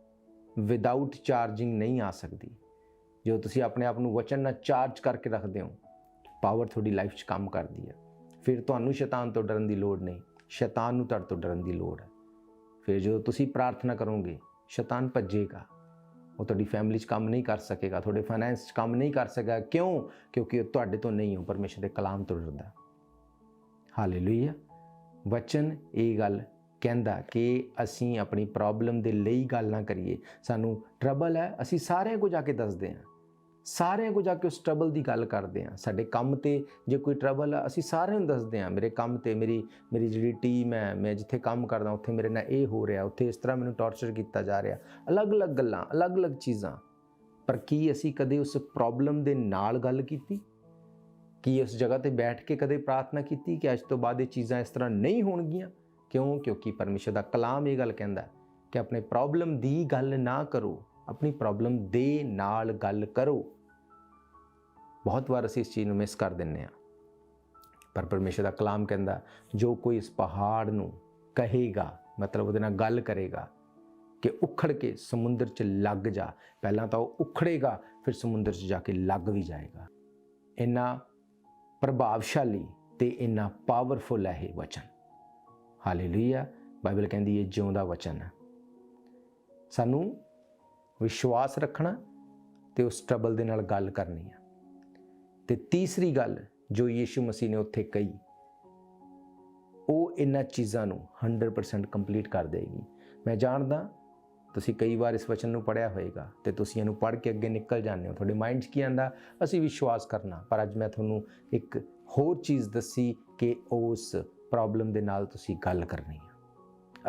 ਵਿਦਆਊਟ ਚਾਰਜਿੰਗ ਨਹੀਂ ਆ ਸਕਦੀ। ਜੋ ਤੁਸੀਂ ਆਪਣੇ ਆਪ ਨੂੰ ਵਚਨ ਨਾਲ ਚਾਰਜ ਕਰਕੇ ਰੱਖਦੇ ਹੋ, ਪਾਵਰ ਤੁਹਾਡੀ ਲਾਈਫ 'ਚ ਕੰਮ ਕਰਦੀ ਹੈ। ਫਿਰ ਤੁਹਾਨੂੰ ਸ਼ੈਤਾਨ ਤੋਂ ਡਰਨ ਦੀ ਲੋੜ ਨਹੀਂ, ਸ਼ੈਤਾਨ ਨੂੰ ਤੁਹਾਡੇ ਤੋਂ ਡਰਨ ਦੀ ਲੋੜ ਹੈ। ਫਿਰ ਜਦੋਂ ਤੁਸੀਂ ਪ੍ਰਾਰਥਨਾ ਕਰੋਗੇ, ਸ਼ੈਤਾਨ ਭੱਜੇਗਾ, ਉਹ ਤੁਹਾਡੀ ਫੈਮਿਲੀ 'ਚ ਕੰਮ ਨਹੀਂ ਕਰ ਸਕੇਗਾ, ਤੁਹਾਡੇ ਫਾਈਨੈਂਸ 'ਚ ਕੰਮ ਨਹੀਂ ਕਰ ਸਕੇਗਾ। ਕਿਉਂ? ਕਿਉਂਕਿ ਉਹ ਤੁਹਾਡੇ ਤੋਂ ਨਹੀਂ, ਉਹ ਪਰਮੇਸ਼ਰ ਦੇ ਕਲਾਮ ਤੋਂ ਡਰਦਾ। ਹਾਲੇਲੂਇਆ। ਵਚਨ ਇਹ ਗੱਲ ਕਹਿੰਦਾ ਕਿ ਅਸੀਂ ਆਪਣੀ ਪ੍ਰੋਬਲਮ ਦੇ ਲਈ ਗੱਲ ਨਾ ਕਰੀਏ। ਸਾਨੂੰ ਟਰਬਲ ਹੈ, ਅਸੀਂ ਸਾਰਿਆਂ ਕੋਲ ਜਾ ਕੇ ਦੱਸਦੇ ਹਾਂ, ਸਾਰਿਆਂ ਕੋਲ ਜਾ ਕੇ ਉਸ ਟਰਬਲ ਦੀ ਗੱਲ ਕਰਦੇ ਹਾਂ। ਸਾਡੇ ਕੰਮ ਤੇ ਜੇ ਕੋਈ ਟਰਬਲ ਆ, ਅਸੀਂ ਸਾਰਿਆਂ ਨੂੰ ਦੱਸਦੇ ਹਾਂ, ਮੇਰੇ ਕੰਮ ਤੇ ਮੇਰੀ ਜਿਹੜੀ ਟੀਮ ਹੈ, ਮੈਂ ਜਿੱਥੇ ਕੰਮ ਕਰਦਾ ਉੱਥੇ ਮੇਰੇ ਨਾਲ ਇਹ ਹੋ ਰਿਹਾ, ਉੱਥੇ ਇਸ ਤਰ੍ਹਾਂ ਮੈਨੂੰ ਟੌਰਚਰ ਕੀਤਾ ਜਾ ਰਿਹਾ। ਅਲੱਗ-ਅਲੱਗ ਗੱਲਾਂ, ਅਲੱਗ-ਅਲੱਗ ਚੀਜ਼ਾਂ। ਪਰ ਕੀ ਅਸੀਂ ਕਦੇ ਉਸ ਪ੍ਰੋਬਲਮ ਦੇ ਨਾਲ ਗੱਲ ਕੀਤੀ? ਕੀ ਉਸ ਜਗ੍ਹਾ ਤੇ ਬੈਠ ਕੇ ਕਦੇ ਪ੍ਰਾਰਥਨਾ ਕੀਤੀ ਕਿ ਅੱਜ ਤੋਂ ਬਾਅਦ ਇਹ ਚੀਜ਼ਾਂ ਇਸ ਤਰ੍ਹਾਂ ਨਹੀਂ ਹੋਣਗੀਆਂ? ਕਿਉਂ? ਕਿਉਂਕਿ ਪਰਮੇਸ਼ਰ ਦਾ ਕਲਾਮ ਇਹ ਗੱਲ ਕਹਿੰਦਾ ਕਿ ਆਪਣੇ ਪ੍ਰੋਬਲਮ ਦੀ ਗੱਲ ਨਾ ਕਰੋ, ਆਪਣੀ ਪ੍ਰੋਬਲਮ ਦੇ ਨਾਲ ਗੱਲ ਕਰੋ। ਬਹੁਤ ਵਾਰ ਅਸੀਂ ਇਸ ਚੀਜ਼ ਨੂੰ ਮਿਸ ਕਰ ਦਿੰਦੇ ਹਾਂ, ਪਰ ਪਰਮੇਸ਼ਰ ਦਾ ਕਲਾਮ ਕਹਿੰਦਾ ਜੋ ਕੋਈ ਇਸ ਪਹਾੜ ਨੂੰ ਕਹੇਗਾ, ਮਤਲਬ ਉਹਦੇ ਨਾਲ ਗੱਲ ਕਰੇਗਾ ਕਿ ਉਖੜ ਕੇ ਸਮੁੰਦਰ 'ਚ ਲੱਗ ਜਾ, ਪਹਿਲਾਂ ਤਾਂ ਉਹ ਉਖੜੇਗਾ, ਫਿਰ ਸਮੁੰਦਰ 'ਚ ਜਾ ਕੇ ਲੱਗ ਵੀ ਜਾਏਗਾ। ਇੰਨਾ ਪ੍ਰਭਾਵਸ਼ਾਲੀ ਤੇ ਇੰਨਾ ਪਾਵਰਫੁੱਲ ਹੈ ਇਹ ਵਚਨ। ਹਾਲੇਲੂਇਆ। ਬਾਈਬਲ ਕਹਿੰਦੀ ਇਹ ਜਿਉਂਦਾ ਵਚਨ ਹੈ। ਸਾਨੂੰ ਵਿਸ਼ਵਾਸ ਰੱਖਣਾ ਤੇ ਉਸ ਟਰਬਲ ਦੇ ਨਾਲ ਗੱਲ ਕਰਨੀ ਹੈ। ਤੇ ਤੀਸਰੀ ਗੱਲ ਜੋ ਯੀਸ਼ੂ ਮਸੀਹ ਨੇ ਉੱਥੇ ਕਹੀ, ਉਹ ਇਹਨਾਂ ਚੀਜ਼ਾਂ ਨੂੰ 100% ਕੰਪਲੀਟ ਕਰ ਦੇਗੀ। ਮੈਂ ਜਾਣਦਾ ਤੁਸੀਂ ਕਈ ਵਾਰ ਇਸ ਵਚਨ ਨੂੰ ਪੜ੍ਹਿਆ ਹੋਵੇਗਾ ਤੇ ਤੁਸੀਂ ਇਹਨੂੰ ਪੜ੍ਹ ਕੇ ਅੱਗੇ ਨਿਕਲ ਜਾਂਦੇ ਹੋ, ਤੁਹਾਡੇ ਮਾਈਂਡ 'ਚ ਕੀ ਆਉਂਦਾ? ਅਸੀਂ ਵਿਸ਼ਵਾਸ ਕਰਨਾ। ਪਰ ਅੱਜ ਮੈਂ ਤੁਹਾਨੂੰ ਇੱਕ ਹੋਰ ਚੀਜ਼ ਦੱਸੀ ਕਿ ਉਸ ਪ੍ਰੋਬਲਮ ਦੇ ਨਾਲ ਤੁਸੀਂ ਗੱਲ ਕਰਨੀ ਹੈ।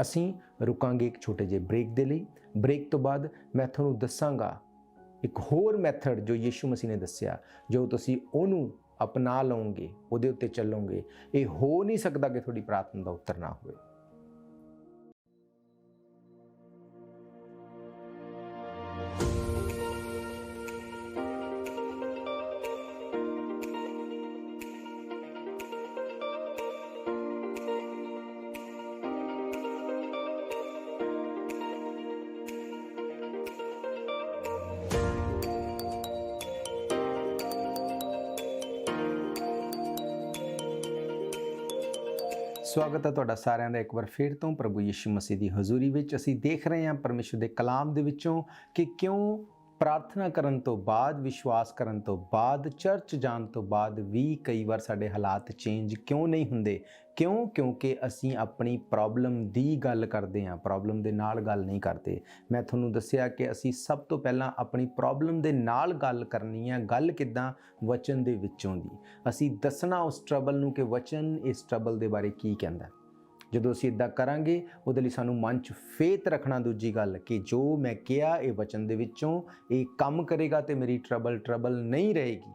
ਅਸੀਂ ਰੁਕਾਂਗੇ ਇੱਕ ਛੋਟੇ ਜਿਹੇ ਬ੍ਰੇਕ ਦੇ ਲਈ। ਬ੍ਰੇਕ ਤੋਂ ਬਾਅਦ ਮੈਂ ਤੁਹਾਨੂੰ ਦੱਸਾਂਗਾ ਇੱਕ ਹੋਰ ਮੈਥਡ ਜੋ ਯਿਸੂ ਮਸੀਹ ਨੇ ਦੱਸਿਆ, ਜੋ ਤੁਸੀਂ ਉਹਨੂੰ ਅਪਣਾ ਲਓਗੇ, ਉਹਦੇ ਉੱਤੇ ਚੱਲੋਗੇ, ਇਹ ਹੋ ਨਹੀਂ ਸਕਦਾ ਕਿ ਤੁਹਾਡੀ ਪ੍ਰਾਰਥਨਾ ਦਾ ਉੱਤਰ ਨਾ ਹੋਵੇ। ਸਵਾਗਤ ਹੈ ਤੁਹਾਡਾ ਸਾਰਿਆਂ ਦਾ ਇੱਕ ਵਾਰ ਫਿਰ ਤੋਂ ਪ੍ਰਭੂ ਯਿਸੂ ਮਸੀਹ ਦੀ ਹਜ਼ੂਰੀ ਵਿੱਚ। ਅਸੀਂ ਦੇਖ ਰਹੇ ਹਾਂ ਪਰਮੇਸ਼ਰ ਦੇ ਕਲਾਮ ਦੇ ਵਿੱਚੋਂ ਕਿ ਕਿਉਂ ਪ੍ਰਾਰਥਨਾ ਕਰਨ ਤੋਂ ਬਾਅਦ, ਵਿਸ਼ਵਾਸ ਕਰਨ ਤੋਂ ਬਾਅਦ, ਚਰਚ ਜਾਣ ਤੋਂ ਬਾਅਦ ਵੀ ਕਈ ਵਾਰ ਸਾਡੇ ਹਾਲਾਤ ਚੇਂਜ ਕਿਉਂ ਨਹੀਂ ਹੁੰਦੇ। ਕਿਉਂਕਿ ਅਸੀਂ ਆਪਣੀ ਪ੍ਰੋਬਲਮ ਦੀ ਗੱਲ ਕਰਦੇ ਹਾਂ, ਪ੍ਰੋਬਲਮ ਦੇ ਨਾਲ ਗੱਲ ਨਹੀਂ ਕਰਦੇ। ਮੈਂ ਤੁਹਾਨੂੰ ਦੱਸਿਆ ਕਿ ਅਸੀਂ ਸਭ ਤੋਂ ਪਹਿਲਾਂ ਆਪਣੀ ਪ੍ਰੋਬਲਮ ਦੇ ਨਾਲ ਗੱਲ ਕਰਨੀ ਹੈ। ਗੱਲ ਕਿੱਦਾਂ? ਵਚਨ ਦੇ ਵਿੱਚੋਂ ਦੀ। ਅਸੀਂ ਦੱਸਣਾ ਉਸ ਟਰਬਲ ਨੂੰ ਕਿ ਵਚਨ ਇਸ ਟਰਬਲ ਦੇ ਬਾਰੇ ਕੀ ਕਹਿੰਦਾ। ਜਦੋਂ ਅਸੀਂ ਇੱਦਾਂ ਕਰਾਂਗੇ, ਉਹਦੇ ਲਈ ਸਾਨੂੰ ਮਨ 'ਚ ਫੇਥ ਰੱਖਣਾ। ਦੂਜੀ ਗੱਲ ਕਿ ਜੋ ਮੈਂ ਕਿਹਾ ਇਹ ਵਚਨ ਦੇ ਵਿੱਚੋਂ ਇਹ ਕੰਮ ਕਰੇਗਾ ਤੇ ਮੇਰੀ ਟਰਬਲ ਨਹੀਂ ਰਹੇਗੀ।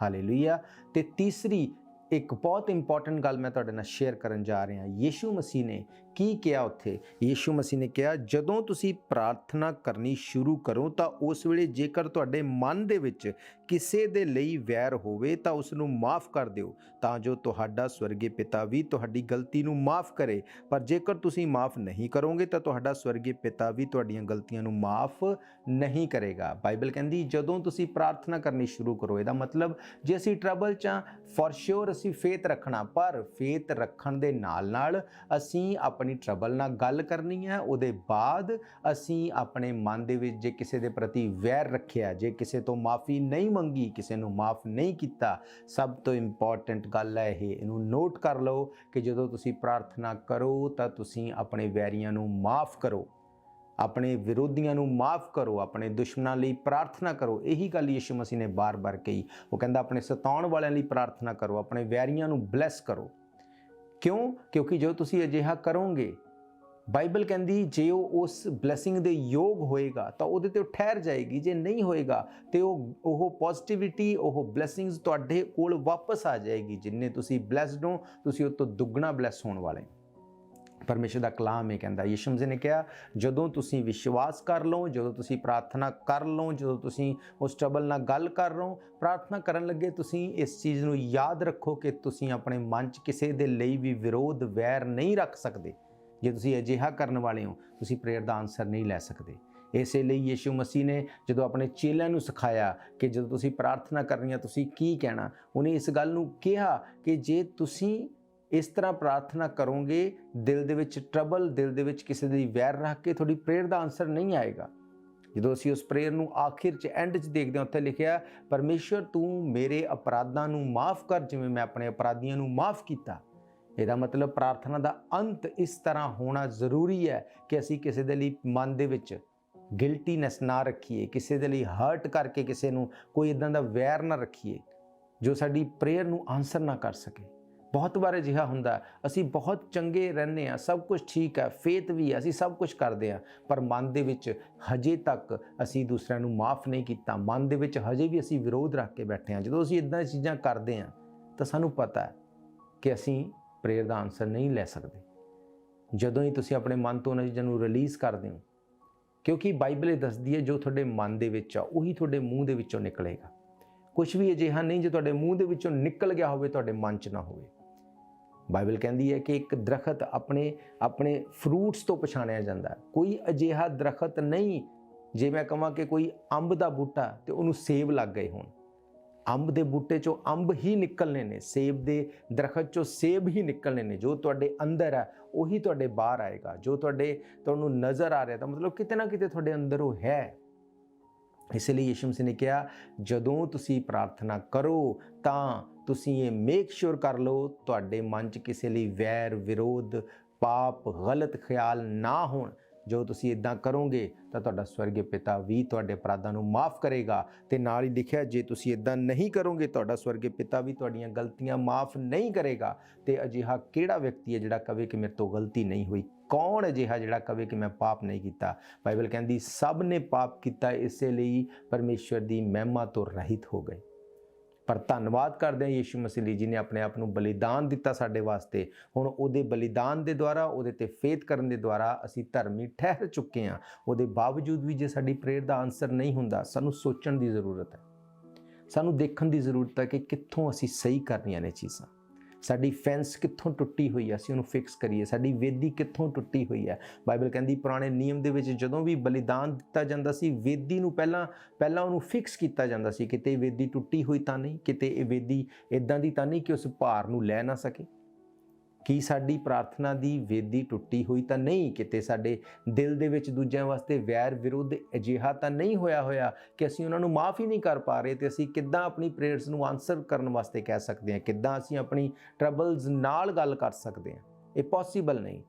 ਹਾਲੇਲੂਇਆ। ਤੇ ਤੀਸਰੀ ਇੱਕ ਬਹੁਤ ਇੰਪੋਰਟੈਂਟ ਗੱਲ ਮੈਂ ਤੁਹਾਡੇ ਨਾਲ ਸ਼ੇਅਰ ਕਰਨ ਜਾ ਰਿਹਾ। ਯਿਸੂ ਮਸੀਹ ਨੇ ਕੀ ਕਿਹਾ ਉੱਥੇ? ਯਿਸੂ ਮਸੀਹ ਨੇ ਕਿਹਾ, ਜਦੋਂ ਤੁਸੀਂ ਪ੍ਰਾਰਥਨਾ ਕਰਨੀ ਸ਼ੁਰੂ ਕਰੋ ਤਾਂ ਉਸ ਵੇਲੇ ਜੇਕਰ ਤੁਹਾਡੇ ਮਨ ਦੇ ਵਿੱਚ ਕਿਸੇ ਦੇ ਲਈ ਵੈਰ ਹੋਵੇ ਤਾਂ ਉਸ ਨੂੰ ਮਾਫ ਕਰ ਦਿਓ, ਤਾਂ ਜੋ ਤੁਹਾਡਾ ਸਵਰਗੀ ਪਿਤਾ ਵੀ ਤੁਹਾਡੀ ਗਲਤੀ ਨੂੰ ਮਾਫ ਕਰੇ। ਪਰ ਜੇਕਰ ਤੁਸੀਂ ਮਾਫ ਨਹੀਂ ਕਰੋਗੇ ਤਾਂ ਤੁਹਾਡਾ ਸਵਰਗੀ ਪਿਤਾ ਵੀ ਤੁਹਾਡੀਆਂ ਗਲਤੀਆਂ ਨੂੰ ਮਾਫ ਨਹੀਂ ਕਰੇਗਾ। ਬਾਈਬਲ ਕਹਿੰਦੀ ਜਦੋਂ ਤੁਸੀਂ ਪ੍ਰਾਰਥਨਾ ਕਰਨੀ ਸ਼ੁਰੂ ਕਰੋ, ਇਹਦਾ ਮਤਲਬ ਜੇ ਅਸੀਂ ਟਰਬਲ 'ਚ ਹਾਂ, ਫॉर श्योर ਅਸੀਂ ਫੇਥ ਰੱਖਣਾ, ਪਰ ਫੇਥ ਰੱਖਣ ਦੇ ਨਾਲ ਅਸੀਂ ਆਪਣੀ ਟਰਬਲ ਨਾਲ ਗੱਲ ਕਰਨੀ ਹੈ। ਉਹਦੇ ਬਾਅਦ ਅਸੀਂ ਆਪਣੇ ਮਨ ਦੇ ਵਿੱਚ ਜੇ ਕਿਸੇ ਦੇ ਪ੍ਰਤੀ ਵੈਰ ਰੱਖਿਆ, ਜੇ ਕਿਸੇ ਤੋਂ ਮਾਫੀ ਨਹੀਂ ਮੰਗੀ, ਕਿਸੇ ਨੂੰ ਮਾਫ ਨਹੀਂ ਕੀਤਾ, ਸਭ ਤੋਂ ਇੰਪੋਰਟੈਂਟ ਗੱਲ ਹੈ ਇਹ, ਇਹਨੂੰ ਨੋਟ ਕਰ ਲਓ ਕਿ ਜਦੋਂ ਤੁਸੀਂ ਪ੍ਰਾਰਥਨਾ ਕਰੋ ਤਾਂ ਤੁਸੀਂ ਆਪਣੇ ਵੈਰੀਆਂ ਨੂੰ ਮਾਫ ਕਰੋ, ਆਪਣੇ ਵਿਰੋਧੀਆਂ ਨੂੰ ਮਾਫ ਕਰੋ, ਆਪਣੇ ਦੁਸ਼ਮਣਾਂ ਲਈ ਪ੍ਰਾਰਥਨਾ ਕਰੋ। ਇਹੀ ਗੱਲ ਯਿਸੂ ਮਸੀਹ ਨੇ ਬਾਰ-ਬਾਰ ਕਹੀ। ਉਹ ਕਹਿੰਦਾ ਆਪਣੇ ਸਤਾਉਣ ਵਾਲਿਆਂ ਲਈ ਪ੍ਰਾਰਥਨਾ ਕਰੋ, ਆਪਣੇ ਵੈਰੀਆਂ ਨੂੰ ਬਲੈਸ ਕਰੋ। ਕਿਉਂਕਿ ਜੋ ਤੁਸੀਂ ਅਜਿਹਾ ਕਰੋਗੇ, ਬਾਈਬਲ ਕਹਿੰਦੀ ਜੇ ਉਹ ਉਸ ਬਲੈਸਿੰਗ ਦੇ ਯੋਗ ਹੋਏਗਾ ਤਾਂ ਉਹਦੇ ਤੇ ਉਹ ਠਹਿਰ ਜਾਏਗੀ। ਜੇ ਨਹੀਂ ਹੋਏਗਾ ਤੇ ਉਹ ਪੋਜ਼ਿਟਿਵਿਟੀ, ਉਹ ਬਲੈਸਿੰਗਸ ਤੁਹਾਡੇ ਕੋਲ ਵਾਪਸ ਆ ਜਾਏਗੀ। ਜਿੰਨੇ ਤੁਸੀਂ ਬਲੈਸਡ ਹੋ, ਤੁਸੀਂ ਉਹ ਤੋਂ ਦੁੱਗਣਾ ਬਲੈਸ ਹੋਣ ਵਾਲੇ। ਪਰਮੇਸ਼ਰ ਦਾ ਕਲਾਮ ਇਹ ਕਹਿੰਦਾ, ਯਿਸੂ ਮਸੀਹ ਨੇ ਕਿਹਾ, ਜਦੋਂ ਤੁਸੀਂ ਵਿਸ਼ਵਾਸ ਕਰ ਲਓ, ਜਦੋਂ ਤੁਸੀਂ ਪ੍ਰਾਰਥਨਾ ਕਰ ਲਓ, ਜਦੋਂ ਤੁਸੀਂ ਉਸ ਟਰਬਲ ਨਾਲ ਗੱਲ ਕਰ ਲਓ, ਪ੍ਰਾਰਥਨਾ ਕਰਨ ਲੱਗੇ ਤੁਸੀਂ ਇਸ ਚੀਜ਼ ਨੂੰ ਯਾਦ ਰੱਖੋ ਕਿ ਤੁਸੀਂ ਆਪਣੇ ਮਨ 'ਚ ਕਿਸੇ ਦੇ ਲਈ ਵੀ ਵਿਰੋਧ, ਵੈਰ ਨਹੀਂ ਰੱਖ ਸਕਦੇ। ਜੇ ਤੁਸੀਂ ਅਜਿਹਾ ਕਰਨ ਵਾਲੇ ਹੋ, ਤੁਸੀਂ ਪ੍ਰੇਅਰ ਦਾ ਆਨਸਰ ਨਹੀਂ ਲੈ ਸਕਦੇ। ਇਸੇ ਲਈ ਯਿਸੂ ਮਸੀਹ ਨੇ ਜਦੋਂ ਆਪਣੇ ਚੇਲਿਆਂ ਨੂੰ ਸਿਖਾਇਆ ਕਿ ਜਦੋਂ ਤੁਸੀਂ ਪ੍ਰਾਰਥਨਾ ਕਰਨੀ ਹੈ ਤੁਸੀਂ ਕੀ ਕਹਿਣਾ, ਉਹਨੇ ਇਸ ਗੱਲ ਨੂੰ ਕਿਹਾ ਕਿ ਜੇ ਤੁਸੀਂ ਇਸ ਤਰ੍ਹਾਂ ਪ੍ਰਾਰਥਨਾ ਕਰੋਗੇ, ਦਿਲ ਦੇ ਵਿੱਚ ਟਰਬਲ, ਦਿਲ ਦੇ ਵਿੱਚ ਕਿਸੇ ਦੀ ਵੈਰ ਰੱਖ ਕੇ ਤੁਹਾਡੀ ਪ੍ਰੇਅਰ ਦਾ ਆਨਸਰ ਨਹੀਂ ਆਏਗਾ। ਜਦੋਂ ਅਸੀਂ ਉਸ ਪ੍ਰੇਅਰ ਨੂੰ ਆਖਿਰ 'ਚ ਐਂਡ 'ਚ ਦੇਖਦੇ ਹਾਂ, ਉੱਥੇ ਲਿਖਿਆ, ਪਰਮੇਸ਼ਰ ਤੂੰ ਮੇਰੇ ਅਪਰਾਧਾਂ ਨੂੰ ਮਾਫ ਕਰ ਜਿਵੇਂ ਮੈਂ ਆਪਣੇ ਅਪਰਾਧੀਆਂ ਨੂੰ ਮਾਫ ਕੀਤਾ। ਇਹਦਾ ਮਤਲਬ ਪ੍ਰਾਰਥਨਾ ਦਾ ਅੰਤ ਇਸ ਤਰ੍ਹਾਂ ਹੋਣਾ ਜ਼ਰੂਰੀ ਹੈ ਕਿ ਅਸੀਂ ਕਿਸੇ ਦੇ ਲਈ ਮਨ ਦੇ ਵਿੱਚ ਗਿਲਟੀਨੈਸ ਨਾ ਰੱਖੀਏ, ਕਿਸੇ ਦੇ ਲਈ ਹਰਟ ਕਰਕੇ ਕਿਸੇ ਨੂੰ ਕੋਈ ਇਦਾਂ ਦਾ ਵੈਰ ਨਾ ਰੱਖੀਏ ਜੋ ਸਾਡੀ ਪ੍ਰੇਅਰ ਨੂੰ ਆਨਸਰ ਨਾ ਕਰ ਸਕੇ। ਬਹੁਤ ਵਾਰ ਅਜਿਹਾ ਹੁੰਦਾ, ਅਸੀਂ ਬਹੁਤ ਚੰਗੇ ਰਹਿੰਦੇ ਹਾਂ, ਸਭ ਕੁਝ ਠੀਕ ਹੈ, ਫੇਥ ਵੀ ਹੈ, ਅਸੀਂ ਸਭ ਕੁਝ ਕਰਦੇ ਹਾਂ, ਪਰ ਮਨ ਦੇ ਵਿੱਚ ਹਜੇ ਤੱਕ ਅਸੀਂ ਦੂਸਰਿਆਂ ਨੂੰ ਮਾਫ ਨਹੀਂ ਕੀਤਾ। ਮਨ ਦੇ ਵਿੱਚ ਹਜੇ ਵੀ ਅਸੀਂ ਵਿਰੋਧ ਰੱਖ ਕੇ ਬੈਠੇ ਹਾਂ। ਜਦੋਂ ਅਸੀਂ ਇਦਾਂ ਚੀਜ਼ਾਂ ਕਰਦੇ ਹਾਂ ਤਾਂ ਸਾਨੂੰ ਪਤਾ ਹੈ ਕਿ ਅਸੀਂ ਪ੍ਰੇਅਰ ਦਾ ਆਨਸਰ ਨਹੀਂ ਲੈ ਸਕਦੇ। ਜਦੋਂ ਹੀ ਤੁਸੀਂ ਆਪਣੇ ਮਨ ਤੋਂ ਉਹਨਾਂ ਚੀਜ਼ਾਂ ਨੂੰ ਰਿਲੀਜ਼ ਕਰਦੇ ਹੋ, ਕਿਉਂਕਿ ਬਾਈਬਲ ਇਹ ਦੱਸਦੀ ਹੈ ਜੋ ਤੁਹਾਡੇ ਮਨ ਦੇ ਵਿੱਚ ਆ ਉਹੀ ਤੁਹਾਡੇ ਮੂੰਹ ਦੇ ਵਿੱਚੋਂ ਨਿਕਲੇਗਾ। ਕੁਝ ਵੀ ਅਜਿਹਾ ਨਹੀਂ ਜੋ ਤੁਹਾਡੇ ਮੂੰਹ ਦੇ ਵਿੱਚੋਂ ਨਿਕਲ ਗਿਆ ਹੋਵੇ ਤੁਹਾਡੇ ਮਨ 'ਚ ਨਾ ਹੋਵੇ। ਬਾਈਬਲ ਕਹਿੰਦੀ ਹੈ ਕਿ ਇੱਕ ਦਰਖਤ ਆਪਣੇ ਫਰੂਟਸ ਤੋਂ ਪਛਾਣਿਆ ਜਾਂਦਾ। ਕੋਈ ਅਜਿਹਾ ਦਰਖਤ ਨਹੀਂ, ਜੇ ਮੈਂ ਕਹਾਂ ਕਿ ਕੋਈ ਅੰਬ ਦਾ ਬੂਟਾ ਤੇ ਉਹਨੂੰ ਸੇਬ ਲੱਗ ਗਏ ਹੋਣ, ਅੰਬ ਦੇ ਬੂਟੇ 'ਚੋਂ ਅੰਬ ਹੀ ਨਿਕਲਣੇ ਨੇ, ਸੇਬ ਦੇ ਦਰਖਤ 'ਚੋਂ ਸੇਬ ਹੀ ਨਿਕਲਣੇ ਨੇ। ਜੋ ਤੁਹਾਡੇ ਅੰਦਰ ਹੈ ਉਹੀ ਤੁਹਾਡੇ ਬਾਹਰ ਆਏਗਾ। ਜੋ ਤੁਹਾਨੂੰ ਨਜ਼ਰ ਆ ਰਿਹਾ ਤਾਂ ਮਤਲਬ ਕਿਤੇ ਨਾ ਕਿਤੇ ਤੁਹਾਡੇ ਅੰਦਰ ਉਹ ਹੈ। ਇਸ ਲਈ ਯਿਸੂ ਮਸੀਹ ਨੇ ਕਿਹਾ, ਜਦੋਂ ਤੁਸੀਂ ਪ੍ਰਾਰਥਨਾ ਕਰੋ ਤਾਂ ਤੁਸੀਂ ਇਹ ਮੇਕ ਸ਼ੋਰ ਕਰ ਲਓ ਤੁਹਾਡੇ ਮਨ 'ਚ ਕਿਸੇ ਲਈ ਵੈਰ, ਵਿਰੋਧ, ਪਾਪ, ਗਲਤ ਖਿਆਲ ਨਾ ਹੋਣ। ਜੋ ਤੁਸੀਂ ਇਦਾਂ ਕਰੋਗੇ ਤਾਂ ਤੁਹਾਡਾ ਸਵਰਗੀ ਪਿਤਾ ਵੀ ਤੁਹਾਡੇ ਅਪਰਾਧਾਂ ਨੂੰ ਮਾਫ ਕਰੇਗਾ। ਤੇ ਨਾਲ ਹੀ ਲਿਖਿਆ ਜੇ ਤੁਸੀਂ ਇਦਾਂ ਨਹੀਂ ਕਰੋਗੇ ਤੁਹਾਡਾ ਸਵਰਗੀ ਪਿਤਾ ਵੀ ਤੁਹਾਡੀਆਂ ਗਲਤੀਆਂ ਮਾਫ ਨਹੀਂ ਕਰੇਗਾ। ਤੇ ਅਜਿਹਾ ਕਿਹੜਾ ਵਿਅਕਤੀ ਹੈ ਜਿਹੜਾ ਕਵੇ ਕਿ ਮੇਰੇ ਤੋਂ ਗਲਤੀ ਨਹੀਂ ਹੋਈ? ਕੌਣ ਅਜਿਹਾ ਜਿਹੜਾ ਕਵੇ ਕਿ ਮੈਂ ਪਾਪ ਨਹੀਂ ਕੀਤਾ? ਬਾਈਬਲ ਕਹਿੰਦੀ ਸਭ ਨੇ ਪਾਪ ਕੀਤਾ, ਇਸੇ ਲਈ ਪਰਮੇਸ਼ਵਰ ਦੀ ਮਹਿਮਾ ਤੋਂ ਰਹਿਤ ਹੋ ਗਏ। ਪਰ ਧੰਨਵਾਦ ਕਰਦੇ ਹਾਂ ਯੀਸ਼ੂ ਮਸੀਹ ਜੀ ਨੇ ਆਪਣੇ ਆਪ ਨੂੰ ਬਲੀਦਾਨ ਦਿੱਤਾ ਸਾਡੇ ਵਾਸਤੇ। ਹੁਣ ਉਹਦੇ ਬਲੀਦਾਨ ਦੇ ਦੁਆਰਾ, ਉਹਦੇ ਤੇ ਫੇਥ ਕਰਨ ਦੇ ਦੁਆਰਾ ਅਸੀਂ ਧਰਮੀ ਠਹਿਰ ਚੁੱਕੇ ਹਾਂ। ਉਹਦੇ ਬਾਵਜੂਦ ਵੀ ਜੇ ਸਾਡੀ ਪ੍ਰੇਅਰ ਦਾ ਆਨਸਰ ਨਹੀਂ ਹੁੰਦਾ, ਸਾਨੂੰ ਸੋਚਣ ਦੀ ਜ਼ਰੂਰਤ ਹੈ, ਸਾਨੂੰ ਦੇਖਣ ਦੀ ਜ਼ਰੂਰਤ ਹੈ ਕਿ ਕਿੱਥੋਂ ਅਸੀਂ ਸਹੀ ਕਰਨੀਆਂ ਨੇ ਚੀਜ਼ਾਂ। ਸਾਡੀ ਫੈਂਸ ਕਿੱਥੋਂ ਟੁੱਟੀ ਹੋਈ ਹੈ, ਅਸੀਂ ਉਹਨੂੰ ਫਿਕਸ ਕਰੀਏ। ਸਾਡੀ ਵੇਦੀ ਕਿੱਥੋਂ ਟੁੱਟੀ ਹੋਈ ਹੈ। ਬਾਈਬਲ ਕਹਿੰਦੀ ਪੁਰਾਣੇ ਨਿਯਮ ਦੇ ਵਿੱਚ ਜਦੋਂ ਵੀ ਬਲੀਦਾਨ ਦਿੱਤਾ ਜਾਂਦਾ ਸੀ, ਵੇਦੀ ਨੂੰ ਪਹਿਲਾਂ ਉਹਨੂੰ ਫਿਕਸ ਕੀਤਾ ਜਾਂਦਾ ਸੀ। ਕਿਤੇ ਵੇਦੀ ਟੁੱਟੀ ਹੋਈ ਤਾਂ ਨਹੀਂ, ਕਿਤੇ ਇਹ ਵੇਦੀ ਇਦਾਂ ਦੀ ਤਾਂ ਨਹੀਂ ਕਿ ਉਸ ਭਾਰ ਨੂੰ ਲੈ ਨਾ ਸਕੇ। ਕੀ ਸਾਡੀ ਪ੍ਰਾਰਥਨਾ ਦੀ ਵੇਦੀ ਟੁੱਟੀ ਹੋਈ ਤਾਂ ਨਹੀਂ? ਕਿਤੇ ਸਾਡੇ ਦਿਲ ਦੇ ਵਿੱਚ ਦੂਜਿਆਂ ਵਾਸਤੇ ਵੈਰ ਵਿਰੋਧ ਅਜਿਹਾ ਤਾਂ ਨਹੀਂ ਹੋਇਆ ਕਿ ਅਸੀਂ ਉਹਨਾਂ ਨੂੰ ਮਾਫ ਹੀ ਨਹੀਂ ਕਰ ਪਾ ਰਹੇ? ਤੇ ਅਸੀਂ ਕਿੱਦਾਂ ਆਪਣੀ ਪ੍ਰੇਅਰਸ ਨੂੰ ਆਨਸਰ ਕਰਨ ਵਾਸਤੇ ਕਹਿ ਸਕਦੇ ਹਾਂ? ਕਿੱਦਾਂ ਅਸੀਂ ਆਪਣੀ ਟਰਬਲਸ ਨਾਲ ਗੱਲ ਕਰ ਸਕਦੇ ਹਾਂ? ਇਹ ਪੋਸੀਬਲ ਨਹੀਂ।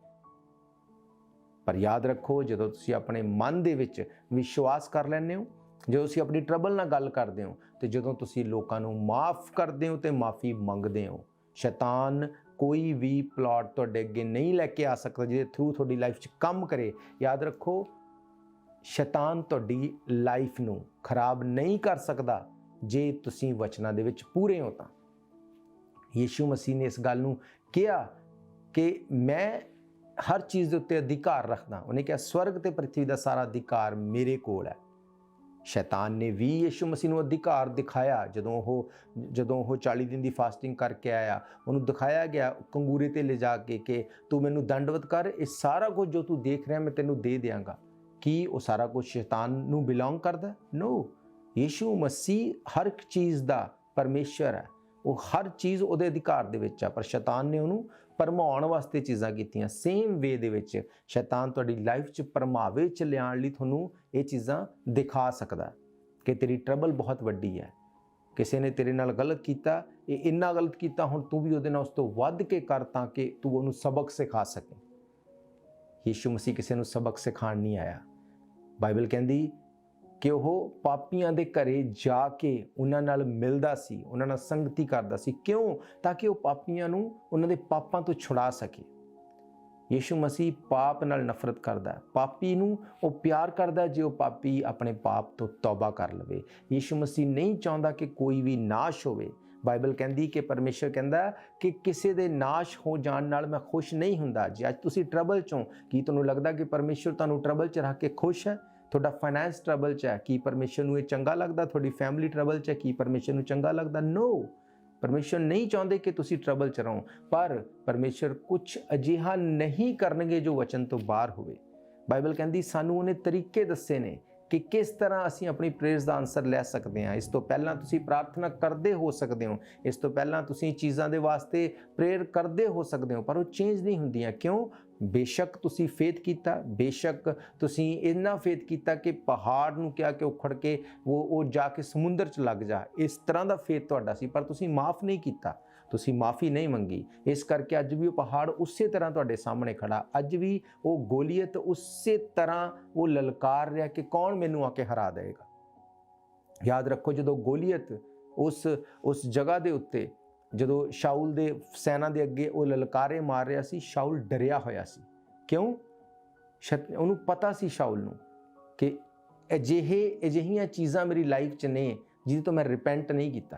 ਪਰ ਯਾਦ ਰੱਖੋ, ਜਦੋਂ ਤੁਸੀਂ ਆਪਣੇ ਮਨ ਦੇ ਵਿੱਚ ਵਿਸ਼ਵਾਸ ਕਰ ਲੈਂਦੇ ਹੋ, ਜਦੋਂ ਤੁਸੀਂ ਆਪਣੀ ਟਰਬਲ ਨਾਲ ਗੱਲ ਕਰਦੇ ਹੋ, ਤੇ ਜਦੋਂ ਤੁਸੀਂ ਲੋਕਾਂ ਨੂੰ ਮਾਫ ਕਰਦੇ ਹੋ ਤੇ ਮਾਫੀ ਮੰਗਦੇ ਹੋ, ਸ਼ੈਤਾਨ ਕੋਈ ਵੀ ਪਲਾਟ ਤੁਹਾਡੇ ਅੱਗੇ ਨਹੀਂ ਲੈ ਕੇ ਆ ਸਕਦਾ ਜਿਹਦੇ ਥਰੂ ਤੁਹਾਡੀ ਲਾਈਫ 'ਚ ਕੰਮ ਕਰੇ। ਯਾਦ ਰੱਖੋ, ਸ਼ੈਤਾਨ ਤੁਹਾਡੀ ਲਾਈਫ ਨੂੰ ਖਰਾਬ ਨਹੀਂ ਕਰ ਸਕਦਾ ਜੇ ਤੁਸੀਂ ਵਚਨਾਂ ਦੇ ਵਿੱਚ ਪੂਰੇ ਹੋ ਤਾਂ। ਯੀਸ਼ੂ ਮਸੀਹ ਨੇ ਇਸ ਗੱਲ ਨੂੰ ਕਿਹਾ ਕਿ ਮੈਂ ਹਰ ਚੀਜ਼ ਦੇ ਉੱਤੇ ਅਧਿਕਾਰ ਰੱਖਦਾ। ਉਹਨੇ ਕਿਹਾ ਸਵਰਗ ਤੇ ਪ੍ਰithvi ਦਾ ਸਾਰਾ ਅਧਿਕਾਰ ਮੇਰੇ ਕੋਲ ਹੈ। ਸ਼ੈਤਾਨ ਨੇ ਵੀ ਯੀਸ਼ੂ ਮਸੀਹ ਨੂੰ ਅਧਿਕਾਰ ਦਿਖਾਇਆ। ਜਦੋਂ ਉਹ 40 ਦਿਨ ਦੀ ਫਾਸਟਿੰਗ ਕਰਕੇ ਆਇਆ, ਉਹਨੂੰ ਦਿਖਾਇਆ ਗਿਆ ਕੰਗੂਰੇ ਤੇ ਲਿਜਾ ਕੇ ਕਿ ਤੂੰ ਮੈਨੂੰ ਦੰਡਵਤ ਕਰ, ਇਹ ਸਾਰਾ ਕੁਝ ਜੋ ਤੂੰ ਦੇਖ ਰਿਹਾ ਮੈਂ ਤੈਨੂੰ ਦੇ ਦਿਆਂਗਾ। ਕੀ ਉਹ ਸਾਰਾ ਕੁਝ ਸ਼ੈਤਾਨ ਨੂੰ ਬਿਲੋਂਗ ਕਰਦਾ? ਨੋ। ਯੀਸ਼ੂ ਮਸੀਹ ਹਰ ਇੱਕ ਚੀਜ਼ ਦਾ ਪਰਮੇਸ਼ਰ ਹੈ, ਉਹ ਹਰ ਚੀਜ਼ ਉਹਦੇ ਅਧਿਕਾਰ ਦੇ ਵਿੱਚ ਆ। ਪਰ ਸ਼ੈਤਾਨ ਨੇ ਉਹਨੂੰ ਭਰਮਾਉਣ ਵਾਸਤੇ ਚੀਜ਼ਾਂ ਕੀਤੀਆਂ। ਸੇਮ ਵੇ ਦੇ ਵਿੱਚ ਸ਼ੈਤਾਨ ਤੁਹਾਡੀ ਲਾਈਫ 'ਚ ਭਰਮਾਵੇ 'ਚ ਲਿਆਉਣ ਲਈ ਤੁਹਾਨੂੰ ਇਹ ਚੀਜ਼ਾਂ ਦਿਖਾ ਸਕਦਾ ਕਿ ਤੇਰੀ ਟਰਬਲ ਬਹੁਤ ਵੱਡੀ ਹੈ, ਕਿਸੇ ਨੇ ਤੇਰੇ ਨਾਲ ਗਲਤ ਕੀਤਾ, ਇਹ ਇੰਨਾ ਗਲਤ ਕੀਤਾ, ਹੁਣ ਤੂੰ ਵੀ ਉਹਦੇ ਨਾਲ ਉਸ ਤੋਂ ਵੱਧ ਕੇ ਕਰ ਤਾਂ ਕਿ ਤੂੰ ਉਹਨੂੰ ਸਬਕ ਸਿਖਾ ਸਕੇ। ਯੀਸ਼ੂ ਮਸੀਹ ਕਿਸੇ ਨੂੰ ਸਬਕ ਸਿਖਾਉਣ ਨਹੀਂ ਆਇਆ। ਬਾਈਬਲ ਕਹਿੰਦੀ ਕਿ ਉਹ ਪਾਪੀਆਂ ਦੇ ਘਰੇ ਜਾ ਕੇ ਉਹਨਾਂ ਨਾਲ ਮਿਲਦਾ ਸੀ, ਉਹਨਾਂ ਨਾਲ ਸੰਗਤੀ ਕਰਦਾ ਸੀ। ਕਿਉਂ? ਤਾਂ ਕਿ ਉਹ ਪਾਪੀਆਂ ਨੂੰ ਉਹਨਾਂ ਦੇ ਪਾਪਾਂ ਤੋਂ ਛੁਡਾ ਸਕੇ। ਯੀਸ਼ੂ ਮਸੀਹ ਪਾਪ ਨਾਲ ਨਫ਼ਰਤ ਕਰਦਾ, ਪਾਪੀ ਨੂੰ ਉਹ ਪਿਆਰ ਕਰਦਾ ਜੇ ਉਹ ਪਾਪੀ ਆਪਣੇ ਪਾਪ ਤੋਂ ਤੌਬਾ ਕਰ ਲਵੇ। ਯੀਸ਼ੂ ਮਸੀਹ ਨਹੀਂ ਚਾਹੁੰਦਾ ਕਿ ਕੋਈ ਵੀ ਨਾਸ਼ ਹੋਵੇ। ਬਾਈਬਲ ਕਹਿੰਦੀ ਕਿ ਪਰਮੇਸ਼ਰ ਕਹਿੰਦਾ ਕਿ ਕਿਸੇ ਦੇ ਨਾਸ਼ ਹੋ ਜਾਣ ਨਾਲ ਮੈਂ ਖੁਸ਼ ਨਹੀਂ ਹੁੰਦਾ। ਜੇ ਅੱਜ ਤੁਸੀਂ ਟਰਬਲ 'ਚੋਂ, ਕੀ ਤੁਹਾਨੂੰ ਲੱਗਦਾ ਕਿ ਪਰਮੇਸ਼ਰ ਤੁਹਾਨੂੰ ਟਰਬਲ 'ਚ ਰੱਖ ਕੇ ਖੁਸ਼ ਹੈ? ਤੁਹਾਡਾ ਫਾਈਨੈਂਸ ਟਰਬਲ 'ਚ ਹੈ, ਕੀ ਪਰਮੇਸ਼ਰ ਨੂੰ ਇਹ ਚੰਗਾ ਲੱਗਦਾ? ਤੁਹਾਡੀ ਫੈਮਿਲੀ ਟਰਬਲ 'ਚ ਹੈ, ਕੀ ਪਰਮੇਸ਼ਰ ਨੂੰ ਚੰਗਾ ਲੱਗਦਾ? ਨੋ। ਪਰਮੇਸ਼ਰ ਨਹੀਂ ਚਾਹੁੰਦੇ ਕਿ ਤੁਸੀਂ ਟਰਬਲ 'ਚ ਰਹੋ, ਪਰ ਪਰਮੇਸ਼ਰ ਕੁਝ ਅਜਿਹਾ ਨਹੀਂ ਕਰਨਗੇ ਜੋ ਵਚਨ ਤੋਂ ਬਾਹਰ ਹੋਵੇ। ਬਾਈਬਲ ਕਹਿੰਦੀ ਸਾਨੂੰ ਉਹਨੇ ਤਰੀਕੇ ਦੱਸੇ ਨੇ ਕਿ ਕਿਸ ਤਰ੍ਹਾਂ ਅਸੀਂ ਆਪਣੀ ਪ੍ਰੇਅਰਸ ਦਾ ਆਨਸਰ ਲੈ ਸਕਦੇ ਹਾਂ। ਇਸ ਤੋਂ ਪਹਿਲਾਂ ਤੁਸੀਂ ਪ੍ਰਾਰਥਨਾ ਕਰਦੇ ਹੋ ਸਕਦੇ ਹੋ, ਇਸ ਤੋਂ ਪਹਿਲਾਂ ਤੁਸੀਂ ਚੀਜ਼ਾਂ ਦੇ ਵਾਸਤੇ ਪ੍ਰੇਅਰ ਕਰਦੇ ਹੋ ਸਕਦੇ ਹੋ, ਪਰ ਉਹ ਚੇਂਜ ਨਹੀਂ ਹੁੰਦੀਆਂ। ਕਿਉਂ? ਬੇਸ਼ੱਕ ਤੁਸੀਂ ਫੇਥ ਕੀਤਾ, ਬੇਸ਼ੱਕ ਤੁਸੀਂ ਇੰਨਾ ਫੇਥ ਕੀਤਾ ਕਿ ਪਹਾੜ ਨੂੰ ਕਿਹਾ ਕਿ ਉਖੜ ਕੇ ਉਹ ਜਾ ਕੇ ਸਮੁੰਦਰ 'ਚ ਲੱਗ ਜਾ, ਇਸ ਤਰ੍ਹਾਂ ਦਾ ਫੇਥ ਤੁਹਾਡਾ ਸੀ, ਪਰ ਤੁਸੀਂ ਮਾਫ ਨਹੀਂ ਕੀਤਾ, ਤੁਸੀਂ ਮਾਫੀ ਨਹੀਂ ਮੰਗੀ। ਇਸ ਕਰਕੇ ਅੱਜ ਵੀ ਉਹ ਪਹਾੜ ਉਸੇ ਤਰ੍ਹਾਂ ਤੁਹਾਡੇ ਸਾਹਮਣੇ ਖੜਾ, ਅੱਜ ਵੀ ਉਹ ਗੋਲੀਅਤ ਉਸੇ ਤਰ੍ਹਾਂ ਉਹ ਲਲਕਾਰ ਰਿਹਾ ਕਿ ਕੌਣ ਮੈਨੂੰ ਆ ਕੇ ਹਰਾ ਦੇਵੇਗਾ। ਯਾਦ ਰੱਖੋ, ਜਦੋਂ ਗੋਲੀਅਤ ਉਸ ਜਗ੍ਹਾ ਦੇ ਉੱਤੇ, ਜਦੋਂ ਸ਼ਾਊਲ ਦੇ ਸੈਨਾ ਦੇ ਅੱਗੇ ਉਹ ਲਲਕਾਰੇ ਮਾਰ ਰਿਹਾ ਸੀ, ਸ਼ਾਊਲ ਡਰਿਆ ਹੋਇਆ ਸੀ। ਕਿਉਂ? ਉਹਨੂੰ ਪਤਾ ਸੀ ਸ਼ਾਊਲ ਨੂੰ ਕਿ ਅਜਿਹੀਆਂ ਚੀਜ਼ਾਂ ਮੇਰੀ ਲਾਈਫ 'ਚ ਨੇ ਜਿਹਦੇ ਤੋਂ ਮੈਂ ਰਿਪੈਂਟ ਨਹੀਂ ਕੀਤਾ।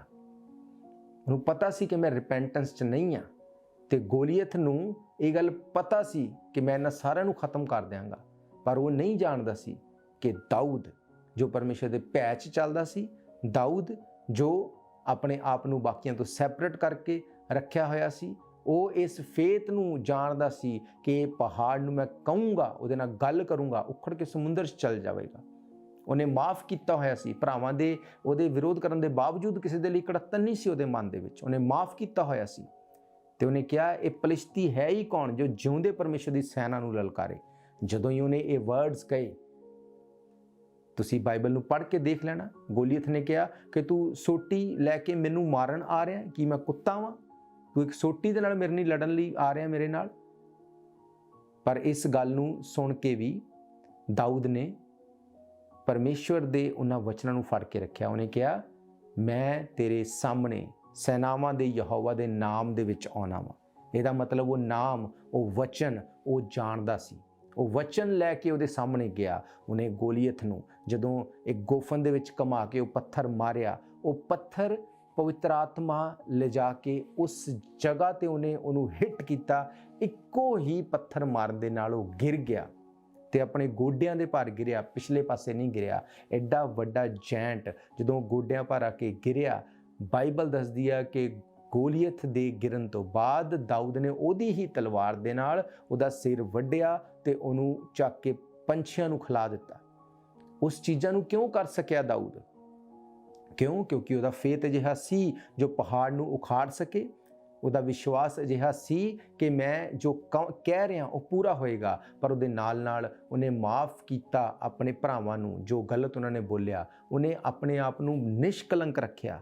ਉਹਨੂੰ ਪਤਾ ਸੀ ਕਿ ਮੈਂ ਰਿਪੈਂਟੈਂਸ 'ਚ ਨਹੀਂ ਹਾਂ, ਤੇ ਗੋਲੀਅਤ ਨੂੰ ਇਹ ਗੱਲ ਪਤਾ ਸੀ ਕਿ ਮੈਂ ਇਹਨਾਂ ਸਾਰਿਆਂ ਨੂੰ ਖਤਮ ਕਰ ਦਿਆਂਗਾ। ਪਰ ਉਹ ਨਹੀਂ ਜਾਣਦਾ ਸੀ ਕਿ ਦਾਊਦ ਜੋ ਪਰਮੇਸ਼ਰ ਦੇ ਭੈ 'ਚ ਚੱਲਦਾ ਸੀ, ਦਾਊਦ ਜੋ ਆਪਣੇ ਆਪ ਨੂੰ ਬਾਕੀਆਂ ਤੋਂ ਸੈਪਰੇਟ ਕਰਕੇ ਰੱਖਿਆ ਹੋਇਆ ਸੀ, ਉਹ ਇਸ ਫੇਥ ਨੂੰ ਜਾਣਦਾ ਸੀ ਕਿ ਇਹ ਪਹਾੜ ਨੂੰ ਮੈਂ ਕਹੂੰਗਾ, ਉਹਦੇ ਨਾਲ ਗੱਲ ਕਰੂੰਗਾ, ਉਖੜ ਕੇ ਸਮੁੰਦਰ 'ਚ ਚਲ ਜਾਵੇਗਾ। ਉਹਨੇ ਮਾਫ ਕੀਤਾ ਹੋਇਆ ਸੀ। ਭਰਾਵਾਂ ਦੇ ਉਹਦੇ ਵਿਰੋਧ ਕਰਨ ਦੇ ਬਾਵਜੂਦ ਕਿਸੇ ਦੇ ਲਈ ਕੜੱਤਨ ਨਹੀਂ ਸੀ ਉਹਦੇ ਮਨ ਦੇ ਵਿੱਚ। ਉਹਨੇ ਮਾਫ ਕੀਤਾ ਹੋਇਆ ਸੀ ਤੇ ਉਹਨੇ ਕਿਹਾ ਇਹ ਪਲਿਸ਼ਤੀ ਹੈ ਹੀ ਕੌਣ ਜੋ ਜਿਉਂਦੇ ਪਰਮੇਸ਼ਰ ਦੀ ਸੈਨਾ ਨੂੰ ਲਲਕਾਰੇ। ਜਦੋਂ ਹੀ ਉਹਨੇ ਇਹ ਵਰਡਸ ਕਹੇ, ਤੁਸੀਂ ਬਾਈਬਲ ਨੂੰ ਪੜ੍ਹ ਕੇ ਦੇਖ ਲੈਣਾ, ਗੋਲੀਅਤ ਨੇ ਕਿਹਾ ਕਿ ਤੂੰ ਸੋਟੀ ਲੈ ਕੇ ਮੈਨੂੰ ਮਾਰਨ ਆ ਰਿਹਾ, ਕੀ ਮੈਂ ਕੁੱਤਾ ਵਾਂ? ਤੂੰ ਇੱਕ ਸੋਟੀ ਦੇ ਨਾਲ ਮੇਰੇ ਨਾਲ ਲੜਨ ਲਈ ਆ ਰਿਹਾ ਮੇਰੇ ਨਾਲ? ਪਰ ਇਸ ਗੱਲ ਨੂੰ ਸੁਣ ਕੇ ਵੀ ਦਾਊਦ ਨੇ ਪਰਮੇਸ਼ਵਰ ਦੇ ਉਹਨਾਂ ਵਚਨਾਂ ਨੂੰ ਫੜ ਕੇ ਰੱਖਿਆ। ਉਹਨੇ ਕਿਹਾ, ਮੈਂ ਤੇਰੇ ਸਾਹਮਣੇ ਸੈਨਾਵਾਂ ਦੇ ਯਹੋਵਾ ਦੇ ਨਾਮ ਦੇ ਵਿੱਚ ਆਉਣਾ ਵਾ। ਇਹਦਾ ਮਤਲਬ ਉਹ ਨਾਮ, ਉਹ ਵਚਨ ਉਹ ਜਾਣਦਾ ਸੀ। ਉਹ ਵਚਨ ਲੈ ਕੇ ਉਹਦੇ ਸਾਹਮਣੇ ਗਿਆ। ਉਹਨੇ ਗੋਲੀਅਥ ਨੂੰ ਜਦੋਂ ਇੱਕ ਗੋਫਨ ਦੇ ਵਿੱਚ ਘੁਮਾ ਕੇ ਉਹ ਪੱਥਰ ਮਾਰਿਆ, ਉਹ ਪੱਥਰ ਪਵਿੱਤਰ ਆਤਮਾ ਲਿਜਾ ਕੇ ਉਸ ਜਗ੍ਹਾ ਤੇ ਉਹਨੂੰ ਹਿੱਟ ਕੀਤਾ। ਇੱਕੋ ਹੀ ਪੱਥਰ ਮਾਰਨ ਦੇ ਨਾਲ ਉਹ ਗਿਰ ਗਿਆ ਤੇ ਆਪਣੇ ਗੋਡਿਆਂ ਦੇ ਭਾਰ ਗਿਰਿਆ, ਪਿਛਲੇ ਪਾਸੇ ਨਹੀਂ ਗਿਰਿਆ। ਐਡਾ ਵੱਡਾ ਜੈਂਟ ਜਦੋਂ ਗੋਡਿਆਂ ਭਾਰ ਆ ਕੇ ਗਿਰਿਆ, ਬਾਈਬਲ ਦੱਸਦੀ ਆ ਕਿ ਗੋਲੀਅਥ ਦੇ ਗਿਰਨ ਤੋਂ ਬਾਅਦ ਦਾਊਦ ਨੇ ਉਹਦੀ ਹੀ ਤਲਵਾਰ ਦੇ ਨਾਲ ਉਹਦਾ ਸਿਰ ਵੱਢਿਆ ਤੇ ਉਹਨੂੰ ਚੱਕ ਕੇ ਪੰਛੀਆਂ ਨੂੰ ਖਿਲਾ ਦਿੱਤਾ। ਉਸ ਚੀਜ਼ਾਂ ਨੂੰ ਕਿਉਂ ਕਰ ਸਕਿਆ ਦਾਊਦ? ਕਿਉਂਕਿ ਉਹਦਾ ਫੇਥ ਅਜਿਹਾ ਸੀ ਜੋ ਪਹਾੜ ਨੂੰ ਉਖਾੜ ਸਕੇ। ਉਹਦਾ ਵਿਸ਼ਵਾਸ ਅਜਿਹਾ ਸੀ ਕਿ ਮੈਂ ਜੋ ਕਹਿ ਰਿਹਾ ਉਹ ਪੂਰਾ ਹੋਏਗਾ। ਪਰ ਉਹਦੇ ਨਾਲ ਨਾਲ ਉਹਨੇ ਮਾਫ ਕੀਤਾ ਆਪਣੇ ਭਰਾਵਾਂ ਨੂੰ ਜੋ ਗਲਤ ਉਹਨਾਂ ਨੇ ਬੋਲਿਆ। ਉਹਨੇ ਆਪਣੇ ਆਪ ਨੂੰ ਨਿਸ਼ਕਲੰਕ ਰੱਖਿਆ।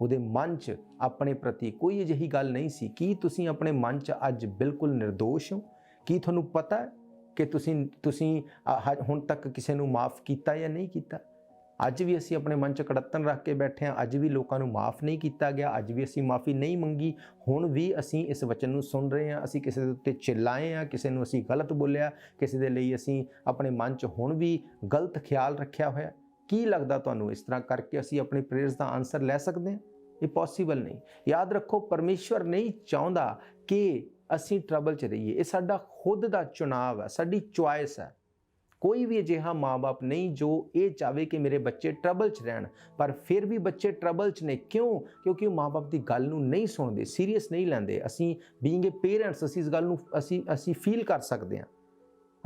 ਉਹਦੇ ਮਨ 'ਚ ਆਪਣੇ ਪ੍ਰਤੀ ਕੋਈ ਅਜਿਹੀ ਗੱਲ ਨਹੀਂ ਸੀ। ਕੀ ਤੁਸੀਂ ਆਪਣੇ ਮਨ 'ਚ ਅੱਜ ਬਿਲਕੁਲ ਨਿਰਦੋਸ਼ ਹੋ? ਕੀ ਤੁਹਾਨੂੰ ਪਤਾ ਹੈ ਕਿ ਤੁਸੀਂ ਹੁਣ ਤੱਕ ਕਿਸੇ ਨੂੰ ਮਾਫ ਕੀਤਾ ਜਾਂ ਨਹੀਂ ਕੀਤਾ? ਅੱਜ ਵੀ ਅਸੀਂ ਆਪਣੇ ਮਨ 'ਚ ਕੜੱਤਣ ਰੱਖ ਕੇ ਬੈਠੇ ਹਾਂ। ਅੱਜ ਵੀ ਲੋਕਾਂ ਨੂੰ ਮਾਫ ਨਹੀਂ ਕੀਤਾ ਗਿਆ। ਅੱਜ ਵੀ ਅਸੀਂ ਮਾਫੀ ਨਹੀਂ ਮੰਗੀ। ਹੁਣ ਵੀ ਅਸੀਂ ਇਸ ਵਚਨ ਨੂੰ ਸੁਣ ਰਹੇ ਹਾਂ। ਅਸੀਂ ਕਿਸੇ ਦੇ ਉੱਤੇ ਚਿল্ਲਾਏ ਹਾਂ, ਕਿਸੇ ਨੂੰ ਅਸੀਂ ਗਲਤ ਬੋਲਿਆ, ਕਿਸੇ ਦੇ ਲਈ ਅਸੀਂ ਆਪਣੇ ਮਨ 'ਚ ਹੁਣ ਵੀ ਗਲਤ ਖਿਆਲ ਰੱਖਿਆ ਹੋਇਆ। ਕੀ ਲੱਗਦਾ ਤੁਹਾਨੂੰ ਇਸ ਤਰ੍ਹਾਂ ਕਰਕੇ ਅਸੀਂ ਆਪਣੀ ਪ੍ਰੇਅਰਸ ਦਾ ਆਨਸਰ ਲੈ ਸਕਦੇ ਹਾਂ? ਇਹ ਪੋਸੀਬਲ ਨਹੀਂ। ਯਾਦ ਰੱਖੋ, ਪਰਮੇਸ਼ਵਰ ਨਹੀਂ ਚਾਹੁੰਦਾ ਕਿ ਅਸੀਂ ਟਰਬਲ 'ਚ ਰਹੀਏ। ਇਹ ਸਾਡਾ ਖੁਦ ਦਾ ਚੁਣਾਵ ਹੈ, ਸਾਡੀ ਚੁਆਇਸ ਹੈ। ਕੋਈ ਵੀ ਅਜਿਹਾ ਮਾਂ-ਬਾਪ ਨਹੀਂ ਜੋ ਇਹ ਚਾਹਵੇ ਕਿ ਮੇਰੇ ਬੱਚੇ ਟਰਬਲ 'ਚ ਰਹਿਣ, ਪਰ ਫਿਰ ਵੀ ਬੱਚੇ ਟਰਬਲ 'ਚ ਨੇ। ਕਿਉਂ? ਕਿਉਂਕਿ ਉਹ ਮਾਂ-ਬਾਪ ਦੀ ਗੱਲ ਨੂੰ ਨਹੀਂ ਸੁਣਦੇ, ਸੀਰੀਅਸ ਨਹੀਂ ਲੈਂਦੇ। ਅਸੀਂ ਬੀਇੰਗ ਏ ਪੇਰੈਂਟਸ ਅਸੀਂ ਇਸ ਗੱਲ ਨੂੰ ਅਸੀਂ ਫੀਲ ਕਰ ਸਕਦੇ ਹਾਂ।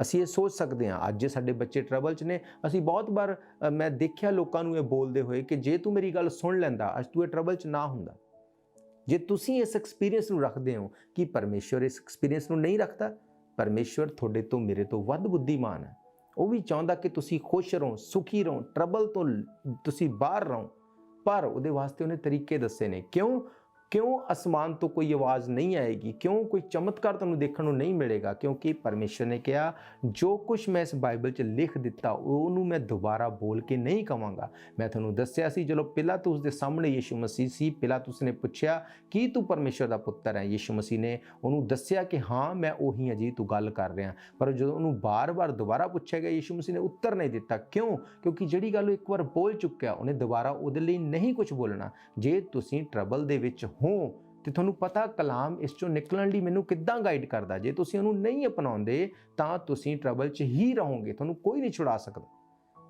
ਅਸੀਂ ਇਹ ਸੋਚ ਸਕਦੇ ਹਾਂ ਅੱਜ ਜੇ ਸਾਡੇ ਬੱਚੇ ਟਰਬਲ 'ਚ ਨੇ। ਅਸੀਂ ਬਹੁਤ ਵਾਰ ਮੈਂ ਦੇਖਿਆ ਲੋਕਾਂ ਨੂੰ ਇਹ ਬੋਲਦੇ ਹੋਏ ਕਿ ਜੇ ਤੂੰ ਮੇਰੀ ਗੱਲ ਸੁਣ ਲੈਂਦਾ ਅੱਜ ਤੂੰ ਇਹ ਟਰਬਲ 'ਚ ਨਾ ਹੁੰਦਾ। ਜੇ ਤੁਸੀਂ ਇਸ ਐਕਸਪੀਰੀਅੰਸ ਨੂੰ ਰੱਖਦੇ ਹੋ, ਕਿ ਪਰਮੇਸ਼ਵਰ ਇਸ ਐਕਸਪੀਰੀਅੰਸ ਨੂੰ ਨਹੀਂ ਰੱਖਦਾ? ਪਰਮੇਸ਼ਵਰ ਤੁਹਾਡੇ ਤੋਂ ਮੇਰੇ ਤੋਂ ਵੱਧ ਬੁੱਧੀਮਾਨ ਹੈ। ਉਹ ਵੀ ਚਾਹੁੰਦਾ ਕਿ ਤੁਸੀਂ ਖੁਸ਼ ਰਹੋ, ਸੁਖੀ ਰਹੋ, ਟਰਬਲ ਤੋਂ ਤੁਸੀਂ ਬਾਹਰ ਰਹੋ। ਪਰ ਉਹਦੇ ਵਾਸਤੇ ਉਹਨੇ ਤਰੀਕੇ ਦੱਸੇ ਨੇ। ਕਿਉਂ ਅਸਮਾਨ ਤੋਂ ਕੋਈ ਆਵਾਜ਼ ਨਹੀਂ ਆਏਗੀ? ਕਿਉਂ ਕੋਈ ਚਮਤਕਾਰ ਤੁਹਾਨੂੰ ਦੇਖਣ ਨੂੰ ਨਹੀਂ ਮਿਲੇਗਾ? ਕਿਉਂਕਿ ਪਰਮੇਸ਼ਰ ਨੇ ਕਿਹਾ, ਜੋ ਕੁਝ ਮੈਂ ਇਸ ਬਾਈਬਲ 'ਚ ਲਿਖ ਦਿੱਤਾ ਉਹਨੂੰ ਮੈਂ ਦੁਬਾਰਾ ਬੋਲ ਕੇ ਨਹੀਂ ਕਵਾਂਗਾ। ਮੈਂ ਤੁਹਾਨੂੰ ਦੱਸਿਆ ਸੀ ਜਦੋਂ ਪਿਲਾਤੁਸ ਦੇ ਸਾਹਮਣੇ ਯਿਸੂ ਮਸੀਹ ਸੀ, ਪਿਲਾਤੁਸ ਨੇ ਪੁੱਛਿਆ ਕੀ ਤੂੰ ਪਰਮੇਸ਼ਰ ਦਾ ਪੁੱਤਰ ਹੈ? ਯਿਸੂ ਮਸੀਹ ਨੇ ਉਹਨੂੰ ਦੱਸਿਆ ਕਿ ਹਾਂ ਮੈਂ ਉਹੀ ਹਾਂ ਜੀ, ਤੂੰ ਗੱਲ ਕਰ ਰਿਹਾ। ਪਰ ਜਦੋਂ ਉਹਨੂੰ ਬਾਰ-ਬਾਰ ਦੁਬਾਰਾ ਪੁੱਛਿਆ ਗਿਆ, ਯਿਸੂ ਮਸੀਹ ਨੇ ਉੱਤਰ ਨਹੀਂ ਦਿੱਤਾ। ਕਿਉਂ? ਕਿਉਂਕਿ ਜਿਹੜੀ ਗੱਲ ਉਹ ਇੱਕ ਵਾਰ ਬੋਲ ਚੁੱਕਿਆ, ਉਹਨੇ ਦੁਬਾਰਾ ਉਹਦੇ ਲਈ ਨਹੀਂ ਕੁਝ ਬੋਲਣਾ। ਜੇ ਤੁਸੀਂ ਟਰਬਲ ਦੇ ਵਿੱਚ ਹੋ ਤੇ ਤੁਹਾਨੂੰ ਪਤਾ ਕਲਾਮ ਇਸ ਚੋਂ ਨਿਕਲਣ ਲਈ ਮੈਨੂੰ ਕਿੱਦਾਂ ਗਾਈਡ ਕਰਦਾ। ਜੇ ਤੁਸੀਂ ਉਹਨੂੰ ਨਹੀਂ ਅਪਣਾਉਂਦੇ ਤਾਂ ਤੁਸੀਂ ਟਰਬਲ 'ਚ ਹੀ ਰਹੋਗੇ, ਤੁਹਾਨੂੰ ਕੋਈ ਨਹੀਂ ਛੁਡਾ ਸਕਦਾ।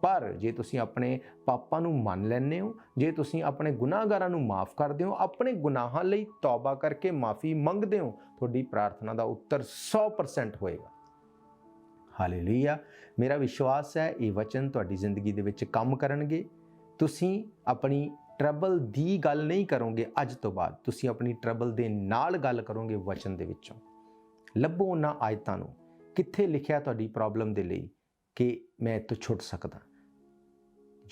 ਪਰ ਜੇ ਤੁਸੀਂ ਆਪਣੇ ਪਾਪਾਂ ਨੂੰ ਮੰਨ ਲੈਂਦੇ ਹੋ, ਜੇ ਤੁਸੀਂ ਆਪਣੇ ਗੁਨਾਹਗਾਰਾਂ ਨੂੰ ਮਾਫ ਕਰਦੇ ਹੋ, ਆਪਣੇ ਗੁਨਾਹਾਂ ਲਈ ਤੌਬਾ ਕਰਕੇ ਮਾਫੀ ਮੰਗਦੇ ਹੋ, ਤੁਹਾਡੀ ਪ੍ਰਾਰਥਨਾ ਦਾ ਉੱਤਰ 100% ਹੋਏਗਾ। ਹਾਲੇਲੂਇਆ। ਮੇਰਾ ਵਿਸ਼ਵਾਸ ਹੈ ਇਹ ਵਚਨ ਤੁਹਾਡੀ ਜ਼ਿੰਦਗੀ ਦੇ ਵਿੱਚ ਕੰਮ ਕਰਨਗੇ। ਤੁਸੀਂ ਆਪਣੀ ਟਰਬਲ ਦੀ ਗੱਲ ਨਹੀਂ ਕਰੋਗੇ ਅੱਜ ਤੋਂ ਬਾਅਦ, ਤੁਸੀਂ ਆਪਣੀ ਟਰਬਲ ਦੇ ਨਾਲ ਗੱਲ ਕਰੋਗੇ ਵਚਨ ਦੇ ਵਿੱਚੋਂ। ਲੱਭੋ ਉਹਨਾਂ ਆਇਤਾਂ ਨੂੰ, ਕਿੱਥੇ ਲਿਖਿਆ ਤੁਹਾਡੀ ਪ੍ਰੋਬਲਮ ਦੇ ਲਈ ਕਿ ਮੈਂ ਇੱਥੋਂ ਛੁੱਟ ਸਕਦਾ।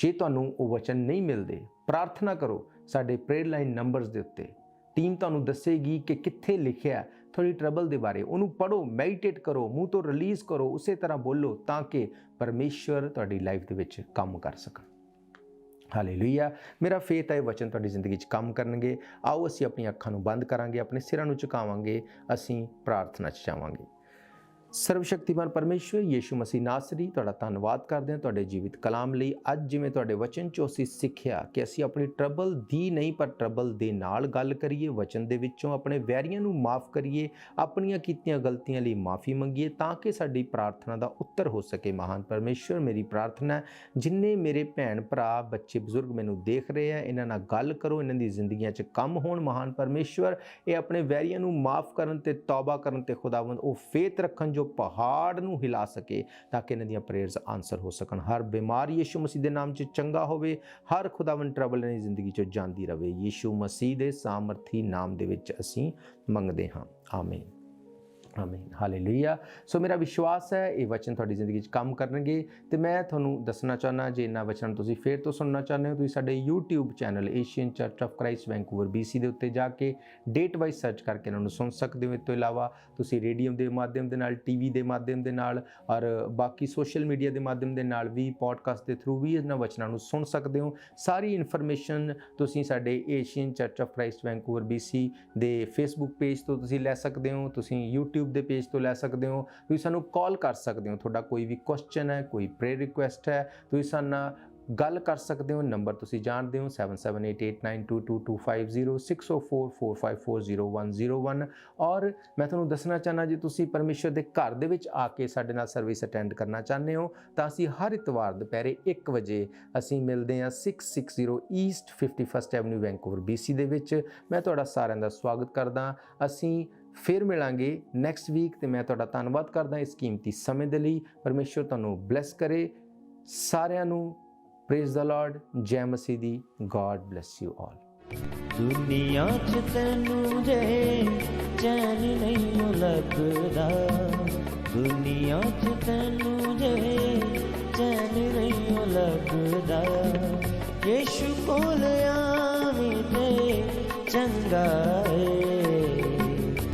ਜੇ ਤੁਹਾਨੂੰ ਉਹ ਵਚਨ ਨਹੀਂ ਮਿਲਦੇ, ਪ੍ਰਾਰਥਨਾ ਕਰੋ ਸਾਡੇ ਪ੍ਰੇਅਰ ਲਾਈਨ ਨੰਬਰਸ ਦੇ ਉੱਤੇ। ਟੀਮ ਤੁਹਾਨੂੰ ਦੱਸੇਗੀ ਕਿ ਕਿੱਥੇ ਲਿਖਿਆ ਤੁਹਾਡੀ ਟਰਬਲ ਦੇ ਬਾਰੇ। ਉਹਨੂੰ ਪੜ੍ਹੋ, ਮੈਡੀਟੇਟ ਕਰੋ, ਮੂੰਹ ਤੋਂ ਰਿਲੀਜ਼ ਕਰੋ, ਉਸੇ ਤਰ੍ਹਾਂ ਬੋਲੋ ਤਾਂ ਕਿ ਪਰਮੇਸ਼ਵਰ ਤੁਹਾਡੀ ਲਾਈਫ ਦੇ ਵਿੱਚ ਕੰਮ ਕਰ ਸਕਣ। ਹਾਲੇਲੂਇਆ। ਮੇਰਾ ਫੇਥ ਹੈ ਇਹ ਵਚਨ ਤੁਹਾਡੀ ਜ਼ਿੰਦਗੀ 'ਚ ਕੰਮ ਕਰਨਗੇ। ਆਓ ਅਸੀਂ ਆਪਣੀਆਂ ਅੱਖਾਂ ਨੂੰ ਬੰਦ ਕਰਾਂਗੇ, ਆਪਣੇ ਸਿਰਾਂ ਨੂੰ ਝੁਕਾਵਾਂਗੇ, ਅਸੀਂ ਪ੍ਰਾਰਥਨਾ 'ਚ ਜਾਵਾਂਗੇ। ਸਰਵਸ਼ਕਤੀਮਾਨ ਪਰਮੇਸ਼ਵਰ ਯਿਸੂ ਮਸੀਹ ਨਾਸਰੀ, ਤੁਹਾਡਾ ਧੰਨਵਾਦ ਕਰਦੇ ਹਾਂ ਤੁਹਾਡੇ ਜੀਵਿਤ ਕਲਾਮ ਲਈ। ਅੱਜ ਜਿਵੇਂ ਤੁਹਾਡੇ ਵਚਨ 'ਚੋਂ ਅਸੀਂ ਸਿੱਖਿਆ ਕਿ ਅਸੀਂ ਆਪਣੀ ਟਰਬਲ ਦੀ ਨਹੀਂ ਪਰ ਟਰਬਲ ਦੇ ਨਾਲ ਗੱਲ ਕਰੀਏ, ਵਚਨ ਦੇ ਵਿੱਚੋਂ ਆਪਣੇ ਵੈਰੀਆਂ ਨੂੰ ਮਾਫ ਕਰੀਏ, ਆਪਣੀਆਂ ਕੀਤੀਆਂ ਗਲਤੀਆਂ ਲਈ ਮਾਫੀ ਮੰਗੀਏ ਤਾਂ ਕਿ ਸਾਡੀ ਪ੍ਰਾਰਥਨਾ ਦਾ ਉੱਤਰ ਹੋ ਸਕੇ। ਮਹਾਨ ਪਰਮੇਸ਼ਵਰ, ਮੇਰੀ ਪ੍ਰਾਰਥਨਾ ਹੈ ਜਿੰਨੇ ਮੇਰੇ ਭੈਣ ਭਰਾ ਬੱਚੇ ਬਜ਼ੁਰਗ ਮੈਨੂੰ ਦੇਖ ਰਹੇ ਆ, ਇਹਨਾਂ ਨਾਲ ਗੱਲ ਕਰੋ, ਇਹਨਾਂ ਦੀ ਜ਼ਿੰਦਗੀਆਂ 'ਚ ਕੰਮ ਹੋਣ। ਮਹਾਨ ਪਰਮੇਸ਼ਵਰ, ਇਹ ਆਪਣੇ ਵੈਰੀਆਂ ਨੂੰ ਮਾਫ ਕਰਨ ਤੇ ਤੌਬਾ ਕਰਨ ਤੇ ਖੁਦਾਵੰਦ ਉਹ ਫੇਥ ਰੱਖਣ ਜੋ ਪਹਾੜ ਨੂੰ ਹਿਲਾ ਸਕੇ ਤਾਂ ਕਿ ਇਹਨਾਂ ਦੀਆਂ ਪ੍ਰੇਅਰਸ ਆਨਸਰ ਹੋ ਸਕਣ। ਹਰ ਬਿਮਾਰੀ ਯਿਸੂ ਮਸੀਹ ਦੇ ਨਾਮ 'ਚ ਚੰਗਾ ਹੋਵੇ, ਹਰ ਖੁਦਾਵੰਦ ਟਰਬਲ ਇਹਨਾਂ ਦੀ ਜ਼ਿੰਦਗੀ 'ਚੋਂ ਜਾਂਦੀ ਰਹੇ। ਯਿਸੂ ਮਸੀਹ ਦੇ ਸਾਮਰਥੀ ਨਾਮ ਦੇ ਵਿੱਚ ਅਸੀਂ ਮੰਗਦੇ ਹਾਂ, ਆਮੀਨ। ਆਮੀਨ ਹਾਲੇਲੂਇਆ। ਸੋ ਮੇਰਾ ਵਿਸ਼ਵਾਸ ਹੈ ਇਹ ਵਚਨ ਤੁਹਾਡੀ ਜ਼ਿੰਦਗੀ 'ਚ ਕੰਮ ਕਰਨਗੇ ਤੇ ਮੈਂ ਤੁਹਾਨੂੰ ਦੱਸਣਾ ਚਾਹੁੰਦਾ ਜੇ ਇਹਨਾਂ ਵਚਨਾਂ ਨੂੰ ਤੁਸੀਂ ਫੇਰ ਤੋਂ ਸੁਣਨਾ ਚਾਹੁੰਦੇ ਹੋ ਤੁਸੀਂ ਸਾਡੇ YouTube channel Asian church of Christ Vancouver BC ਦੇ ਉੱਤੇ ਜਾ ਕੇ ਡੇਟ ਵਾਈਜ਼ ਸਰਚ ਕਰਕੇ ਇਹਨਾਂ ਨੂੰ ਸੁਣ ਸਕਦੇ ਹੋ। ਇਸ ਤੋਂ ਇਲਾਵਾ ਤੁਸੀਂ ਰੇਡੀਓ ਦੇ ਮਾਧਿਅਮ ਦੇ ਨਾਲ, TV ਦੇ ਮਾਧਿਅਮ ਦੇ ਨਾਲ ਔਰ ਬਾਕੀ ਸੋਸ਼ਲ ਮੀਡੀਆ ਦੇ ਮਾਧਿਅਮ ਦੇ ਨਾਲ ਵੀ, ਪੋਡਕਾਸਟ ਦੇ ਥਰੂ ਵੀ ਇਹਨਾਂ ਵਚਨਾਂ ਨੂੰ ਸੁਣ ਸਕਦੇ ਹੋ। ਸਾਰੀ ਇਨਫੋਰਮੇਸ਼ਨ ਤੁਸੀਂ ਸਾਡੇ Asian church of Christ Vancouver BC ਦੇ Facebook ਪੇਜ ਤੋਂ ਤੁਸੀਂ ਲੈ ਸਕਦੇ ਹੋ, ਤੁਸੀਂ YouTube ਦੇ ਪੇਜ ਤੋਂ ਲੈ ਸਕਦੇ ਹੋ, ਤੁਸੀਂ ਸਾਨੂੰ ਕਾਲ ਕਰ ਸਕਦੇ ਹੋ। ਤੁਹਾਡਾ ਕੋਈ ਵੀ ਕੁਐਸਚਨ ਹੈ, ਕੋਈ ਪ੍ਰੇਅਰ ਰਿਕੁਐਸਟ ਹੈ, ਤੁਸੀਂ ਸਾਡੇ ਨਾਲ ਗੱਲ ਕਰ ਸਕਦੇ ਹੋ। ਨੰਬਰ ਤੁਸੀਂ ਜਾਣਦੇ ਹੋ 7788922250 6044540101। ਔਰ ਮੈਂ ਤੁਹਾਨੂੰ ਦੱਸਣਾ ਚਾਹੁੰਦਾ ਜੇ ਤੁਸੀਂ ਪਰਮੇਸ਼ਰ ਦੇ ਘਰ ਦੇ ਵਿੱਚ ਆ ਕੇ ਸਾਡੇ ਨਾਲ ਸਰਵਿਸ ਅਟੈਂਡ ਕਰਨਾ ਚਾਹੁੰਦੇ ਹੋ ਤਾਂ ਅਸੀਂ ਹਰ ਇਤਵਾਰ ਦੁਪਹਿਰੇ 1 ਵਜੇ ਅਸੀਂ ਮਿਲਦੇ ਹਾਂ 660 East 51st avenue Vancouver BC ਦੇ ਵਿੱਚ। ਮੈਂ ਤੁਹਾਡਾ ਸਾਰਿਆਂ ਦਾ ਸਵਾਗਤ ਕਰਦਾ। ਅਸੀਂ ਫਿਰ ਮਿਲਾਂਗੇ ਨੈਕਸਟ ਵੀਕ ਤੇ ਮੈਂ ਤੁਹਾਡਾ ਧੰਨਵਾਦ ਕਰਦਾ ਇਸ ਕੀਮਤੀ ਸਮੇਂ ਦੇ ਲਈ। ਪਰਮੇਸ਼ਰ ਤੁਹਾਨੂੰ ਬਲੈਸ ਕਰੇ ਸਾਰਿਆਂ ਨੂੰ। Praise the Lord. ਜੈ ਮਸੀਹ ਦੀ। God bless you all. ਦੁਨੀਆ 'ਚ ਤੈਨੂੰ ਜੇ ਚੈਨ ਨਹੀਂ ਲੱਗਦਾ, ਦੁਨੀਆ 'ਚ ਤੈਨੂੰ ਜੇ ਚੈਨ ਨਹੀਂ ਲੱਗਦਾ, ਯਿਸੂ ਕੋਲ ਆਵੇਂ ਤੇ ਚੰਗਾ